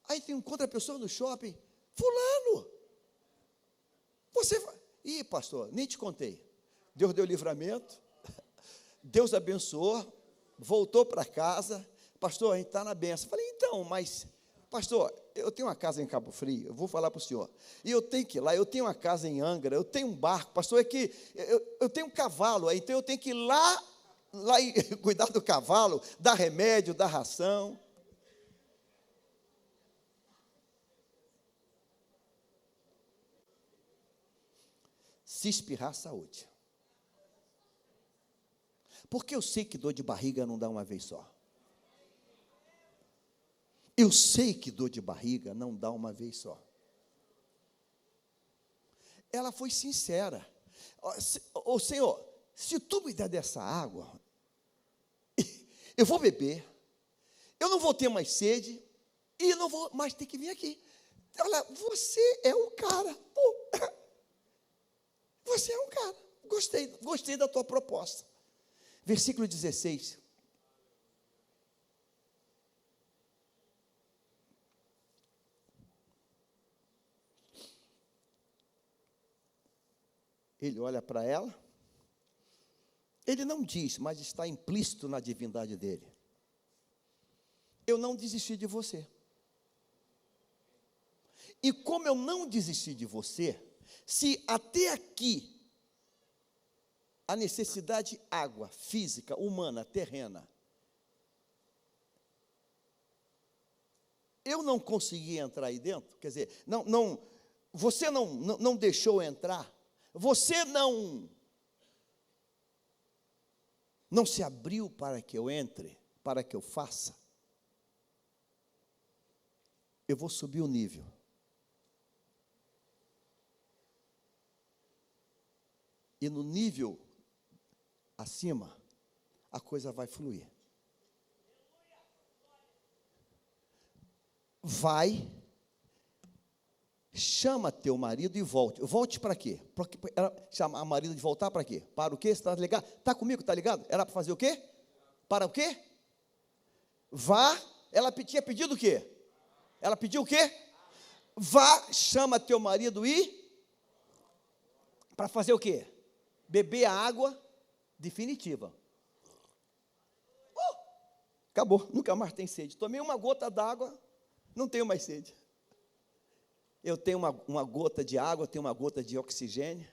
Aí tem outra pessoa no shopping, fulano, você vai. Ih, pastor, nem te contei. Deus deu livramento, Deus abençoou, voltou para casa. Pastor, a gente está na benção. Falei, então, mas, pastor, eu tenho uma casa em Cabo Frio, eu vou falar para o senhor. E eu tenho que ir lá, eu tenho uma casa em Angra, eu tenho um barco. Pastor, é que eu tenho um cavalo, então eu tenho que ir lá e cuidar do cavalo, dar remédio, dar ração. Se espirrar, saúde. Porque eu sei que dor de barriga não dá uma vez só. Eu sei que dor de barriga não dá uma vez só. Ela foi sincera. Ô Senhor, se tu me der dessa água, eu vou beber, eu não vou ter mais sede, e não vou mais ter que vir aqui. Olha, você é um cara. Você é um cara. Gostei da tua proposta. Versículo 16. Ele olha para ela. Ele não diz, mas está implícito na divindade dele. Eu não desisti de você. E como eu não desisti de você, se até aqui a necessidade água, física, humana, terrena, eu não consegui entrar aí dentro, quer dizer, você não deixou entrar, você não se abriu para que eu entre, para que eu faça, eu vou subir o nível. E no nível acima, a coisa vai fluir. Vai, chama teu marido e volte. Volte para quê? Chama a marido de voltar para quê? Para o quê? Você está ligado? Está comigo? Está ligado? Era para fazer o quê? Para o quê? Vá, ela tinha pedido o quê? Ela pediu o quê? Vá, chama teu marido e para fazer o quê? Beber a água definitiva. Acabou, nunca mais tem sede. Tomei uma gota d'água, não tenho mais sede. Eu tenho uma gota de água, eu tenho uma gota de oxigênio,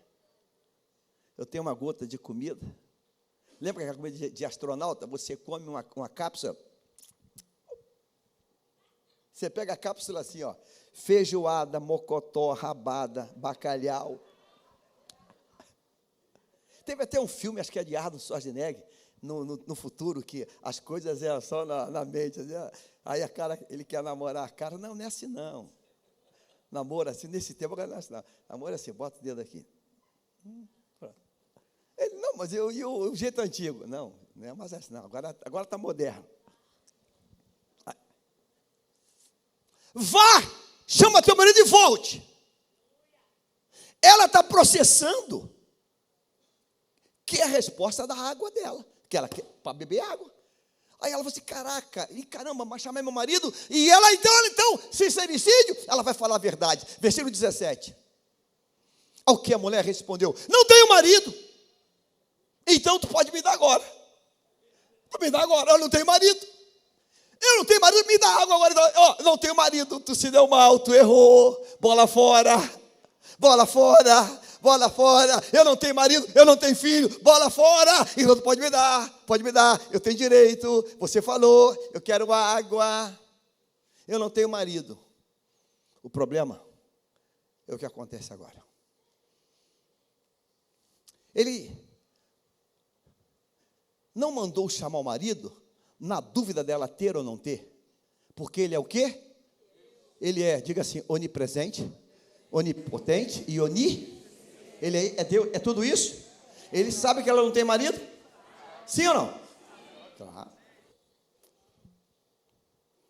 eu tenho uma gota de comida. Lembra aquela comida de astronauta? Você come uma cápsula, você pega a cápsula assim, ó, feijoada, mocotó, rabada, bacalhau. Teve até um filme, acho que é de Arnold Schwarzenegger, no futuro, que as coisas eram só na mente. Aí a cara, ele quer namorar a cara, não é assim não. Namoro assim, nesse tempo, agora não é assim não. Namoro assim, bota o dedo aqui. Ele, não, mas o jeito antigo. Não é mais assim não, agora está moderno. Vá, chama teu marido e volte. Ela está processando que é a resposta da água dela, que ela quer para beber água. Aí ela falou assim, caraca, e caramba, mas chamei meu marido, e ela então, sincericídio, ela vai falar a verdade. Versículo 17. Ao que a mulher respondeu, não tenho marido, então tu pode me dar agora. Tu me dá agora, eu não tenho marido. Eu não tenho marido, me dá água agora. Ó, não tenho marido, tu se deu mal, tu errou, bola fora, bola fora. Bola fora, eu não tenho marido, eu não tenho filho, bola fora, então pode me dar, eu tenho direito, você falou, eu quero água, eu não tenho marido. O problema é o que acontece agora. Ele não mandou chamar o marido na dúvida dela ter ou não ter, porque ele é o quê? Ele é, diga assim, onipresente, onipotente e ele é Deus, é tudo isso? Ele sabe que ela não tem marido? Sim ou não? Claro.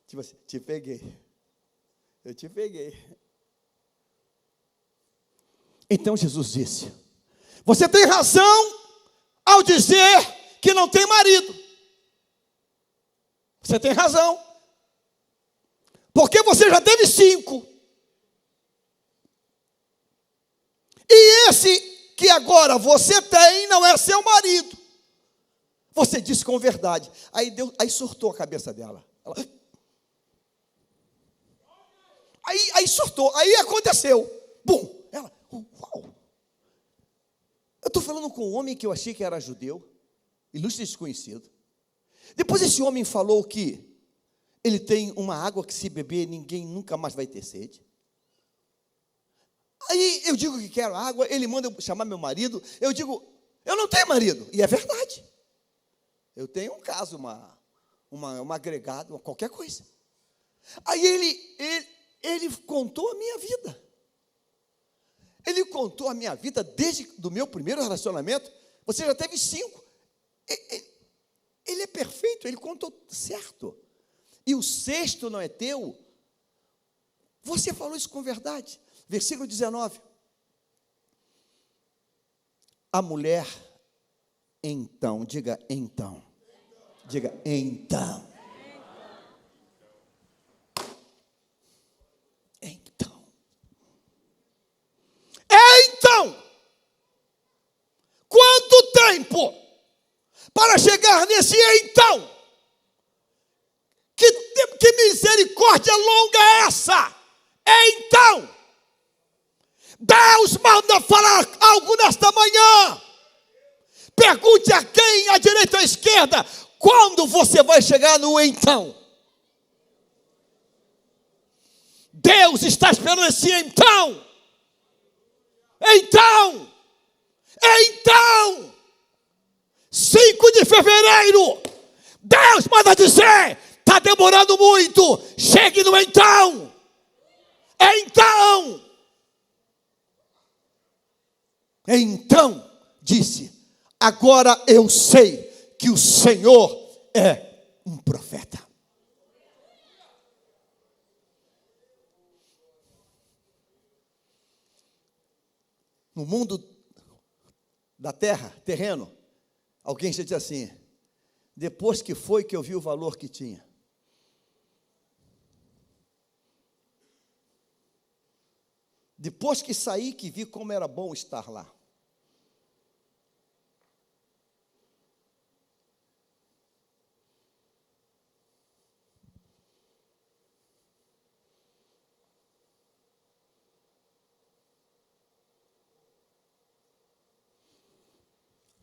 Tipo assim, te peguei. Eu te peguei. Então Jesus disse, você tem razão ao dizer que não tem marido. Você tem razão. Porque você já teve 5. E esse que agora você tem não é seu marido. Você disse com verdade. Aí surtou a cabeça dela. Aí surtou. Aí aconteceu. Bum. Ela, uau. Eu estou falando com um homem que eu achei que era judeu, ilustre desconhecido. Depois esse homem falou que ele tem uma água que se beber ninguém nunca mais vai ter sede. Aí eu digo que quero água, ele manda eu chamar meu marido, eu digo, eu não tenho marido, e é verdade. Eu tenho um caso, uma agregado, qualquer coisa. Aí ele contou a minha vida. Ele contou a minha vida desde do meu primeiro relacionamento. Você já teve 5. Ele é perfeito, ele contou certo. E o 6º não é teu. Você falou isso com verdade. Versículo 19. A mulher, então, diga então. Diga então. Então, quanto tempo para chegar nesse então? Que misericórdia longa é essa? Então, Deus manda falar algo nesta manhã. Pergunte a quem, à direita ou à esquerda, quando você vai chegar no então? Deus está esperando assim, então, 5 de fevereiro, Deus manda dizer, está demorando muito, chegue no então. Então, disse, agora eu sei que o Senhor é um profeta. No mundo da terra, terreno, alguém já disse assim, depois que foi que eu vi o valor que tinha. Depois que saí, que vi como era bom estar lá.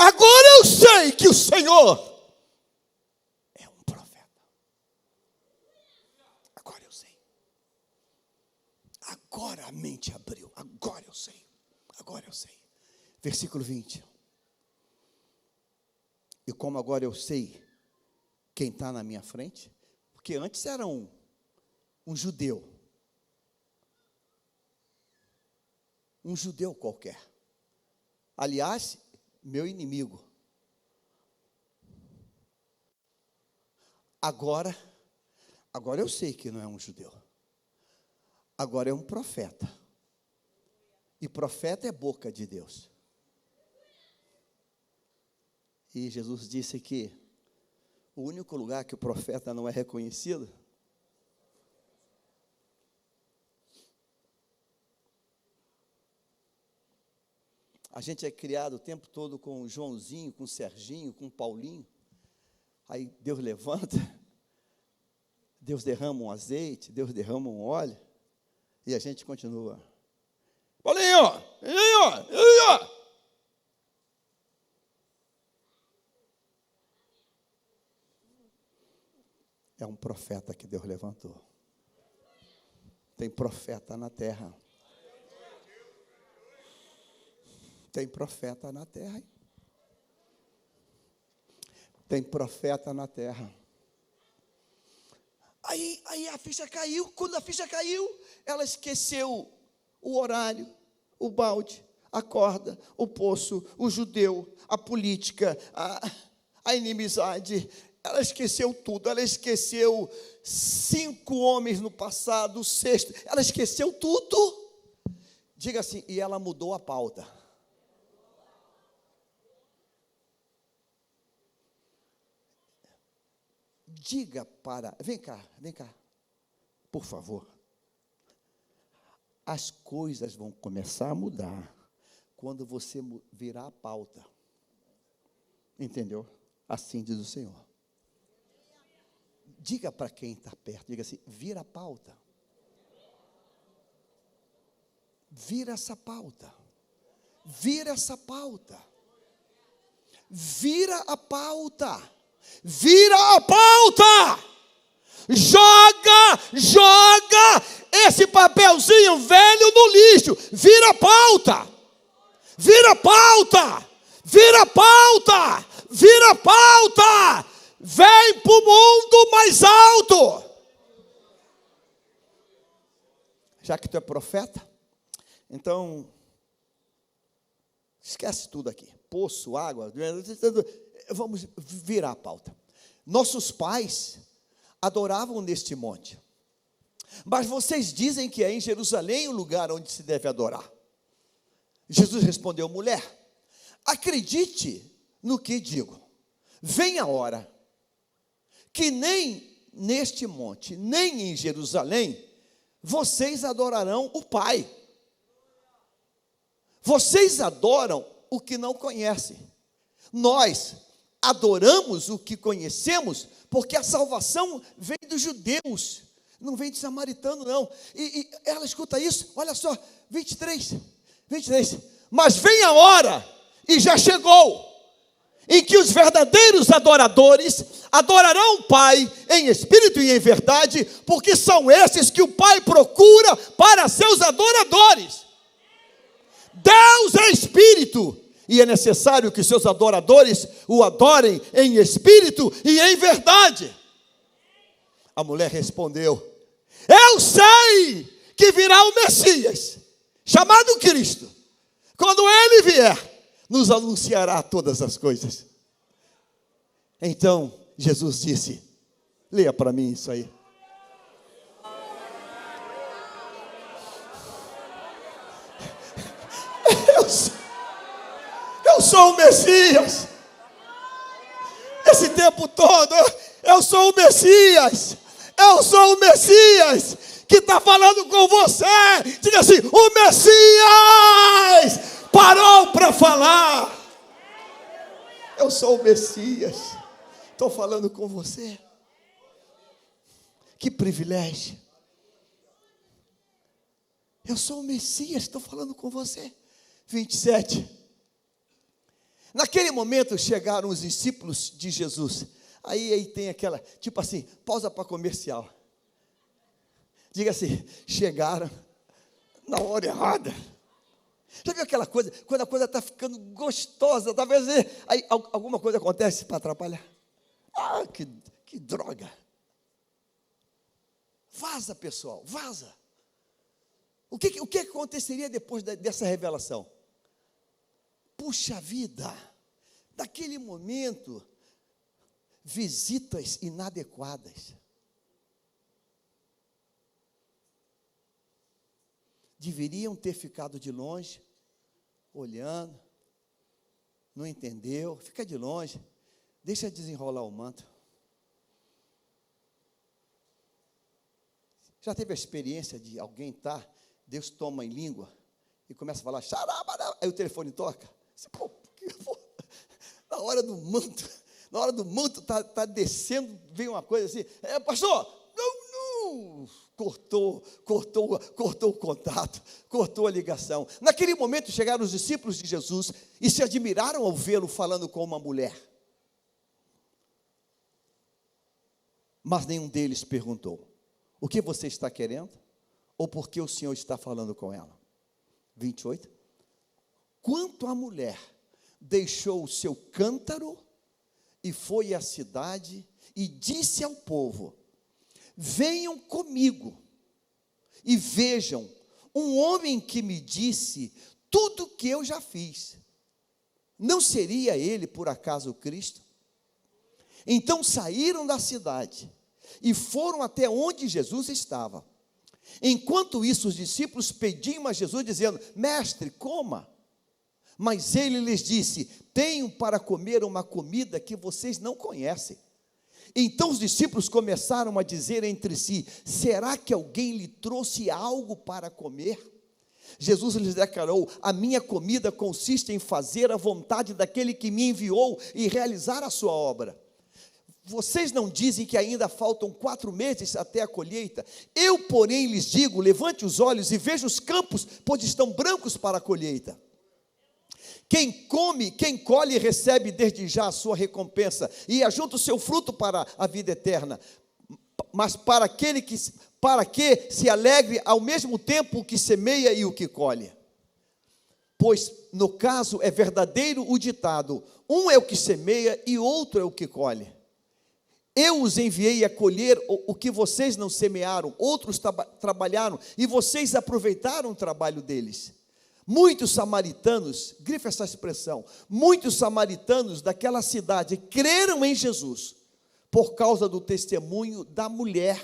Agora eu sei que o Senhor é um profeta. Agora eu sei. Agora a mente abriu. Agora eu sei. Versículo 20. E como agora eu sei quem está na minha frente, porque antes era um judeu. Um judeu qualquer. Aliás, meu inimigo. Agora eu sei que não é um judeu. Agora é um profeta. E profeta é boca de Deus. E Jesus disse que o único lugar que o profeta não é reconhecido a gente é criado o tempo todo com o Joãozinho, com o Serginho, com o Paulinho. Aí Deus levanta, Deus derrama um azeite, Deus derrama um óleo, e a gente continua. Paulinho! É um profeta que Deus levantou. Tem profeta na terra. Tem profeta na terra. Tem profeta na terra. Aí a ficha caiu. Quando a ficha caiu, ela esqueceu o horário, o balde, a corda, o poço, o judeu, a política, a inimizade. Ela esqueceu tudo. Ela esqueceu 5 homens no passado, o 6º. Ela esqueceu tudo. Diga assim, e ela mudou a pauta. Diga para... Vem cá, por favor. As coisas vão começar a mudar quando você virar a pauta. Entendeu? Assim diz o Senhor. Diga para quem está perto, diga assim, vira a pauta. Vira essa pauta. Vira essa pauta. Vira a pauta. Vira a pauta. Joga esse papelzinho velho no lixo. Vira a pauta. Vira a pauta. Vira a pauta. Vira a pauta. Vem para o mundo mais alto. Já que tu é profeta, então esquece tudo aqui. Poço, água, vamos virar a pauta. Nossos pais adoravam neste monte. Mas vocês dizem que é em Jerusalém o lugar onde se deve adorar. Jesus respondeu, mulher, acredite no que digo. Vem a hora que nem neste monte, nem em Jerusalém, vocês adorarão o Pai. Vocês adoram o que não conhecem. Nós adoramos o que conhecemos, porque a salvação vem dos judeus, não vem de samaritano, não. E ela escuta isso, olha só, 23. Mas vem a hora, e já chegou, em que os verdadeiros adoradores adorarão o Pai em espírito e em verdade, porque são esses que o Pai procura para seus adoradores. Deus é espírito, e é necessário que seus adoradores o adorem em espírito e em verdade. A mulher respondeu: eu sei que virá o Messias, chamado Cristo. Quando ele vier, nos anunciará todas as coisas. Então Jesus disse, leia para mim isso aí. Eu sou o Messias. Esse tempo todo, eu sou o Messias. Eu sou o Messias que está falando com você. Diga assim, o Messias parou para falar. Eu sou o Messias. Estou falando com você. Que privilégio. Eu sou o Messias, estou falando com você. 27. Naquele momento chegaram os discípulos de Jesus. Aí tem aquela, tipo assim, pausa para comercial. Diga assim, chegaram na hora errada. Já viu aquela coisa, quando a coisa está ficando gostosa, talvez aí alguma coisa acontece para atrapalhar? Ah, que droga. Vaza, pessoal, vaza. O que aconteceria depois dessa revelação? Puxa vida, naquele momento, visitas inadequadas. Deveriam ter ficado de longe, olhando, não entendeu, fica de longe, deixa desenrolar o manto. Já teve a experiência de alguém Deus toma em língua e começa a falar, xarabara, aí o telefone toca. Você, na hora do manto tá descendo, vem uma coisa assim, pastor, não, cortou o contato, cortou a ligação. Naquele momento chegaram os discípulos de Jesus e se admiraram ao vê-lo falando com uma mulher. Mas nenhum deles perguntou, o que você está querendo? Ou por que o Senhor está falando com ela? 28. Quanto à mulher, deixou o seu cântaro e foi à cidade e disse ao povo, venham comigo e vejam um homem que me disse tudo o que eu já fiz. Não seria ele, por acaso, o Cristo? Então saíram da cidade e foram até onde Jesus estava. Enquanto isso, os discípulos pediam a Jesus, dizendo, mestre, coma. Mas ele lhes disse, tenho para comer uma comida que vocês não conhecem. Então os discípulos começaram a dizer entre si, será que alguém lhe trouxe algo para comer? Jesus lhes declarou, a minha comida consiste em fazer a vontade daquele que me enviou e realizar a sua obra. Vocês não dizem que ainda faltam 4 meses até a colheita? Eu, porém, lhes digo, levante os olhos e veja os campos, pois estão brancos para a colheita. Quem colhe recebe desde já a sua recompensa e ajunta o seu fruto para a vida eterna. Mas para que se alegre ao mesmo tempo o que semeia e o que colhe. Pois, no caso, é verdadeiro o ditado, um é o que semeia e outro é o que colhe. Eu os enviei a colher o que vocês não semearam, outros trabalharam e vocês aproveitaram o trabalho deles. Muitos samaritanos, grife essa expressão, muitos samaritanos daquela cidade creram em Jesus, por causa do testemunho da mulher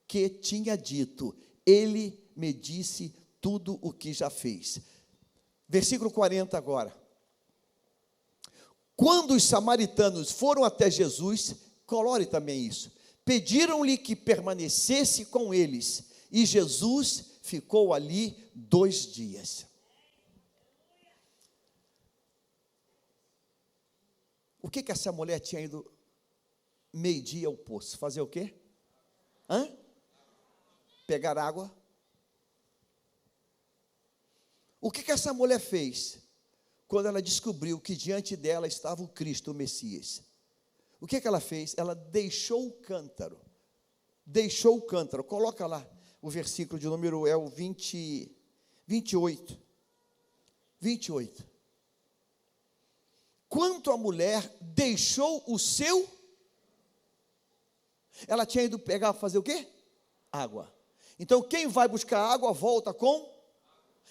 que tinha dito, ele me disse tudo o que já fez. Versículo 40 agora. Quando os samaritanos foram até Jesus, colore também isso, pediram-lhe que permanecesse com eles, e Jesus ficou ali 2 dias. O que essa mulher tinha ido meio-dia ao poço? Fazer o quê? Pegar água. O que essa mulher fez? quando ela descobriu que diante dela estava o Cristo, o Messias, o que ela fez? Ela deixou o cântaro. Deixou o cântaro. Coloca lá o versículo de número 28. 28. Quanto a mulher deixou o seu, ela tinha ido pegar, fazer o quê? Água. Então, quem vai buscar água, volta com,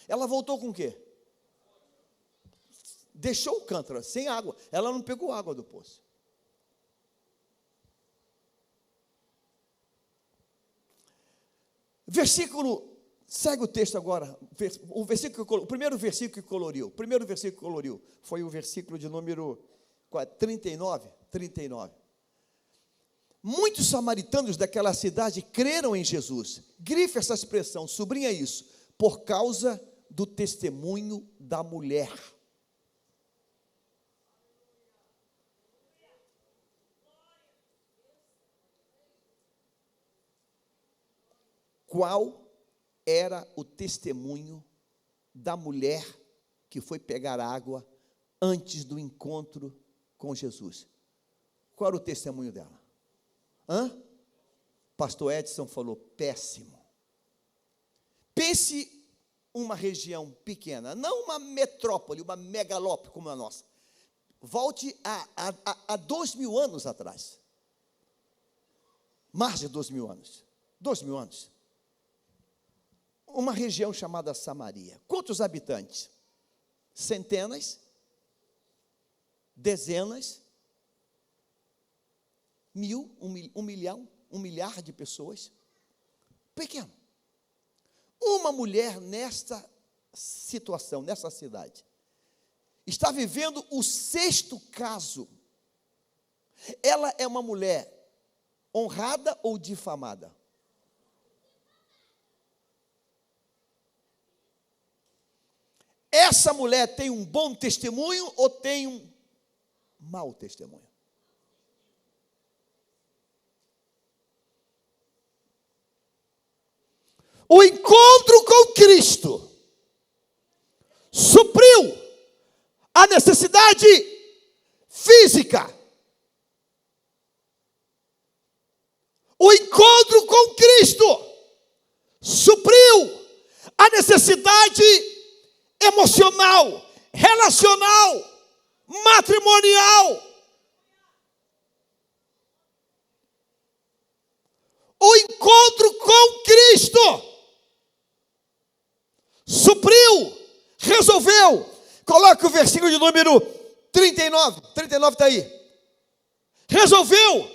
ela voltou com o quê? Deixou o cântaro, sem água, ela não pegou água do poço. Versículo, segue o texto agora, o primeiro versículo que coloriu, foi o versículo de número 39. Muitos samaritanos daquela cidade creram em Jesus. Grife essa expressão, sublinha isso, por causa do testemunho da mulher. Qual era o testemunho da mulher que foi pegar água antes do encontro com Jesus? Qual era o testemunho dela? Pastor Edson falou, péssimo. Pense uma região pequena, não uma metrópole, uma megalópole como a nossa. Volte a 2.000 anos atrás. Mais de 2.000 anos. 2.000 anos. Uma região chamada Samaria. Quantos habitantes? Centenas? Dezenas? 1.000? 1 milhão? 1 milhar de pessoas? Pequeno. Uma mulher nesta situação, nessa cidade, está vivendo o 6º caso. Ela é uma mulher honrada ou difamada? Essa mulher tem um bom testemunho ou tem um mau testemunho? O encontro com Cristo supriu a necessidade física. O encontro com Cristo supriu a necessidade emocional, relacional, matrimonial. O encontro com Cristo supriu, resolveu. Coloque o versículo de número 39. 39 está aí. Resolveu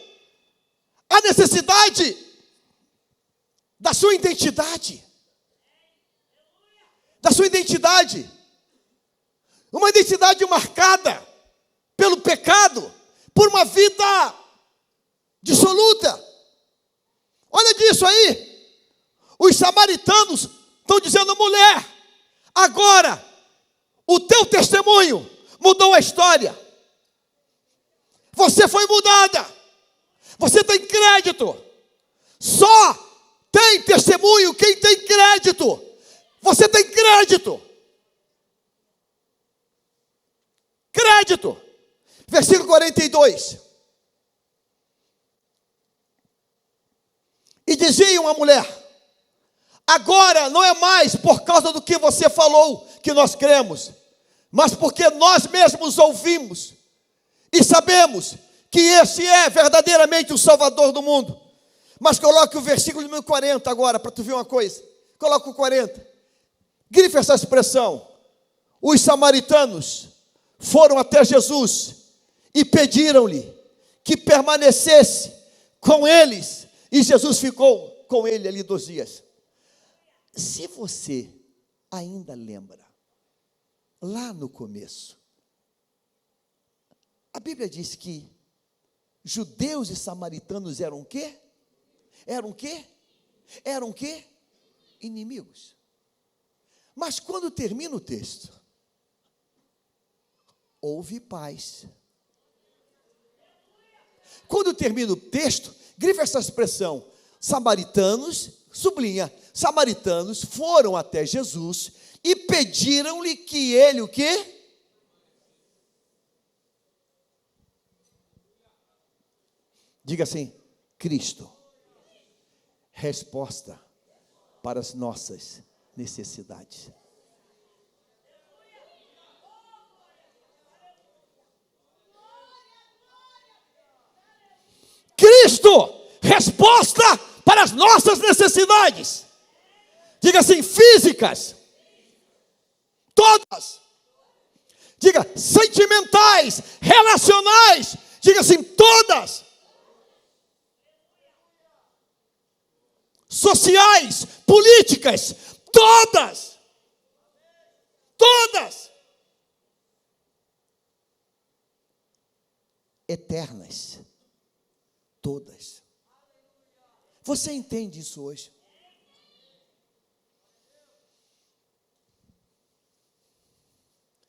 a necessidade da sua identidade. Da sua identidade. Uma identidade marcada pelo pecado, por uma vida dissoluta. Olha disso aí. Os samaritanos estão dizendo, mulher, agora o teu testemunho mudou a história. Você foi mudada. Você tem crédito. Só tem testemunho quem tem crédito. Você tem crédito. Crédito. Versículo 42. E diziam a mulher, agora não é mais por causa do que você falou que nós cremos, mas porque nós mesmos ouvimos e sabemos que esse é verdadeiramente o Salvador do mundo. Mas coloque o versículo número 40 agora, para tu ver uma coisa. Coloca o 40. Grife essa expressão. Os samaritanos foram até Jesus e pediram-lhe que permanecesse com eles. E Jesus ficou com ele ali 2 dias. Se você ainda lembra, lá no começo, a Bíblia diz que judeus e samaritanos eram o quê? Eram o quê? Eram o quê? Inimigos. Mas quando termina o texto, houve paz. Quando termina o texto, grife essa expressão, samaritanos, sublinha, samaritanos foram até Jesus e pediram-lhe que ele o quê? Diga assim: Cristo, resposta para as nossas necessidades. Cristo, resposta para as nossas necessidades. Diga assim: físicas, todas. Diga: sentimentais, relacionais. Diga assim: todas. Sociais, políticas, todas. Todas. Eternas. Todas. Você entende isso hoje?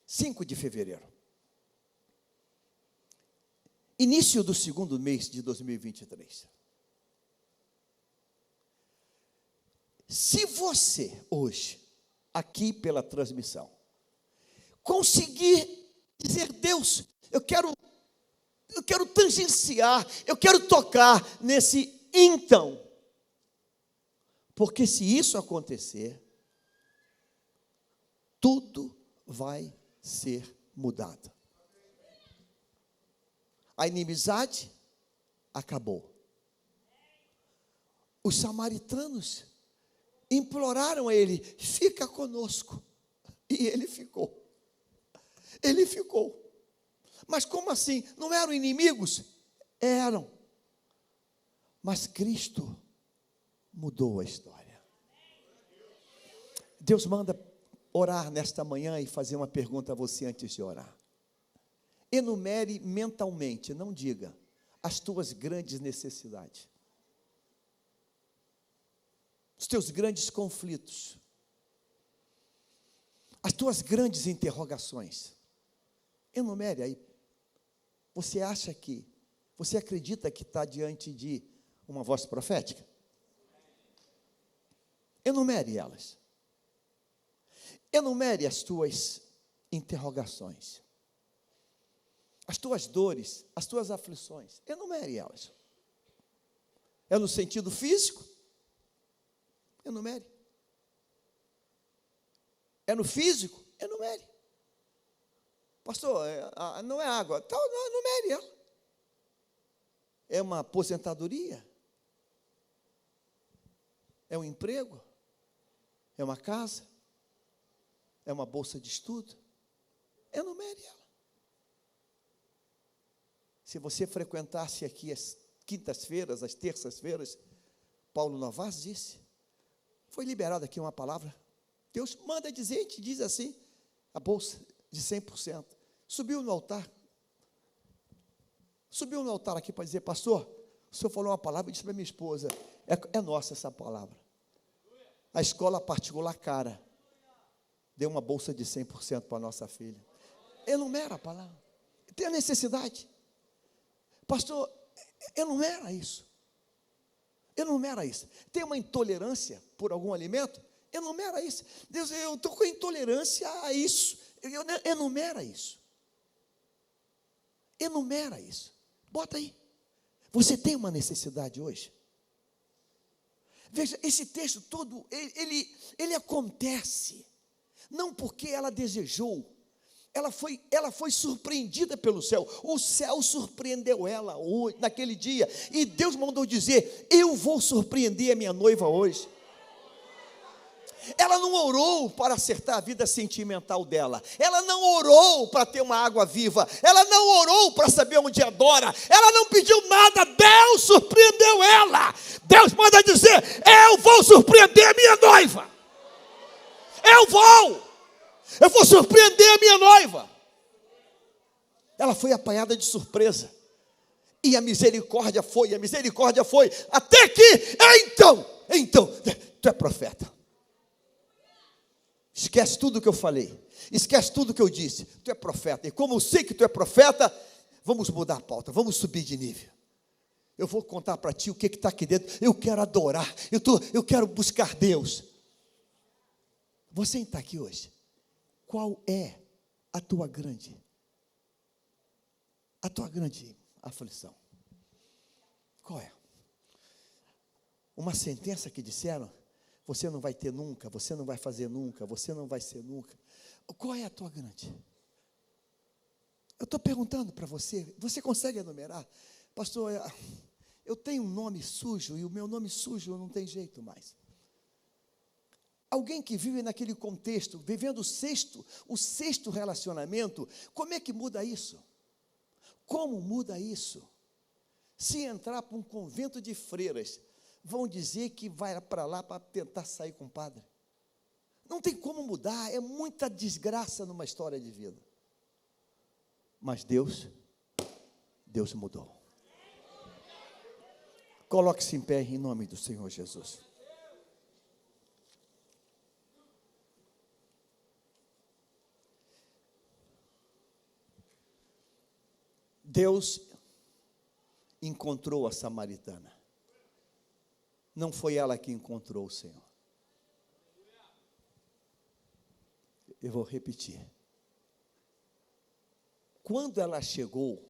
(5 de fevereiro). Início do segundo mês de 2023. Se você hoje, aqui pela transmissão, conseguir dizer: Deus, eu quero tangenciar, eu quero tocar nesse então. Porque se isso acontecer, tudo vai ser mudado. A inimizade acabou. Os samaritanos imploraram a ele: fica conosco. E ele ficou. Ele ficou. Mas como assim? Não eram inimigos? Eram. Mas Cristo mudou a história. Deus manda orar nesta manhã e fazer uma pergunta a você antes de orar. Enumere mentalmente, não diga, as tuas grandes necessidades. Os teus grandes conflitos. As tuas grandes interrogações. Enumere aí. Você acredita que está diante de uma voz profética? Enumere elas. Enumere as tuas interrogações. As tuas dores, as tuas aflições. Enumere elas. É no sentido físico? Enumere. É no físico? Enumere. Pastor, não é água. Então, não, enumere ela. É uma aposentadoria? É um emprego? É uma casa? É uma bolsa de estudo? Enumere ela. Se você frequentasse aqui as quintas-feiras, as terças-feiras, Paulo Novaes disse, foi liberada aqui uma palavra, Deus manda dizer, a gente diz assim, a bolsa de 100%. Subiu no altar aqui para dizer: pastor, o senhor falou uma palavra e disse para minha esposa, é nossa essa palavra. A escola particular cara deu uma bolsa de 100% para a nossa filha. Enumera a palavra. Tem a necessidade. Pastor, enumera isso. Enumera isso. Tem uma intolerância por algum alimento? Enumera isso. Deus, eu estou com intolerância a isso. Enumera isso. Enumera isso. Bota aí. Você tem uma necessidade hoje? Veja, esse texto todo, ele acontece, não porque ela desejou, ela foi surpreendida pelo céu, o céu surpreendeu ela hoje, naquele dia, e Deus mandou dizer: eu vou surpreender a minha noiva hoje. Ela não orou para acertar a vida sentimental dela. Ela não orou para ter uma água viva. Ela não orou para saber onde adora. Ela não pediu nada. Deus surpreendeu ela. Deus manda dizer: eu vou surpreender a minha noiva. Eu vou surpreender a minha noiva. Ela foi apanhada de surpresa. E a misericórdia foi. Até que, então, tu é profeta. Esquece tudo o que eu falei. Esquece tudo o que eu disse. Tu é profeta. E como eu sei que tu é profeta, vamos mudar a pauta. Vamos subir de nível. Eu vou contar para ti o que está aqui dentro. Eu quero adorar. Eu quero buscar Deus. Você está aqui hoje. Qual é a tua grande aflição? Qual é? Uma sentença que disseram: você não vai ter nunca, você não vai fazer nunca, você não vai ser nunca. Qual é a tua garantia? Eu estou perguntando para você, você consegue enumerar? Pastor, eu tenho um nome sujo, e o meu nome sujo não tem jeito mais. Alguém que vive naquele contexto, vivendo o sexto relacionamento, como é que muda isso? Como muda isso? Se entrar para um convento de freiras, vão dizer que vai para lá para tentar sair com o padre. Não tem como mudar, é muita desgraça numa história de vida. Mas Deus mudou. Coloque-se em pé em nome do Senhor Jesus. Deus encontrou a samaritana. Não foi ela que encontrou o Senhor. Eu vou repetir. Quando ela chegou,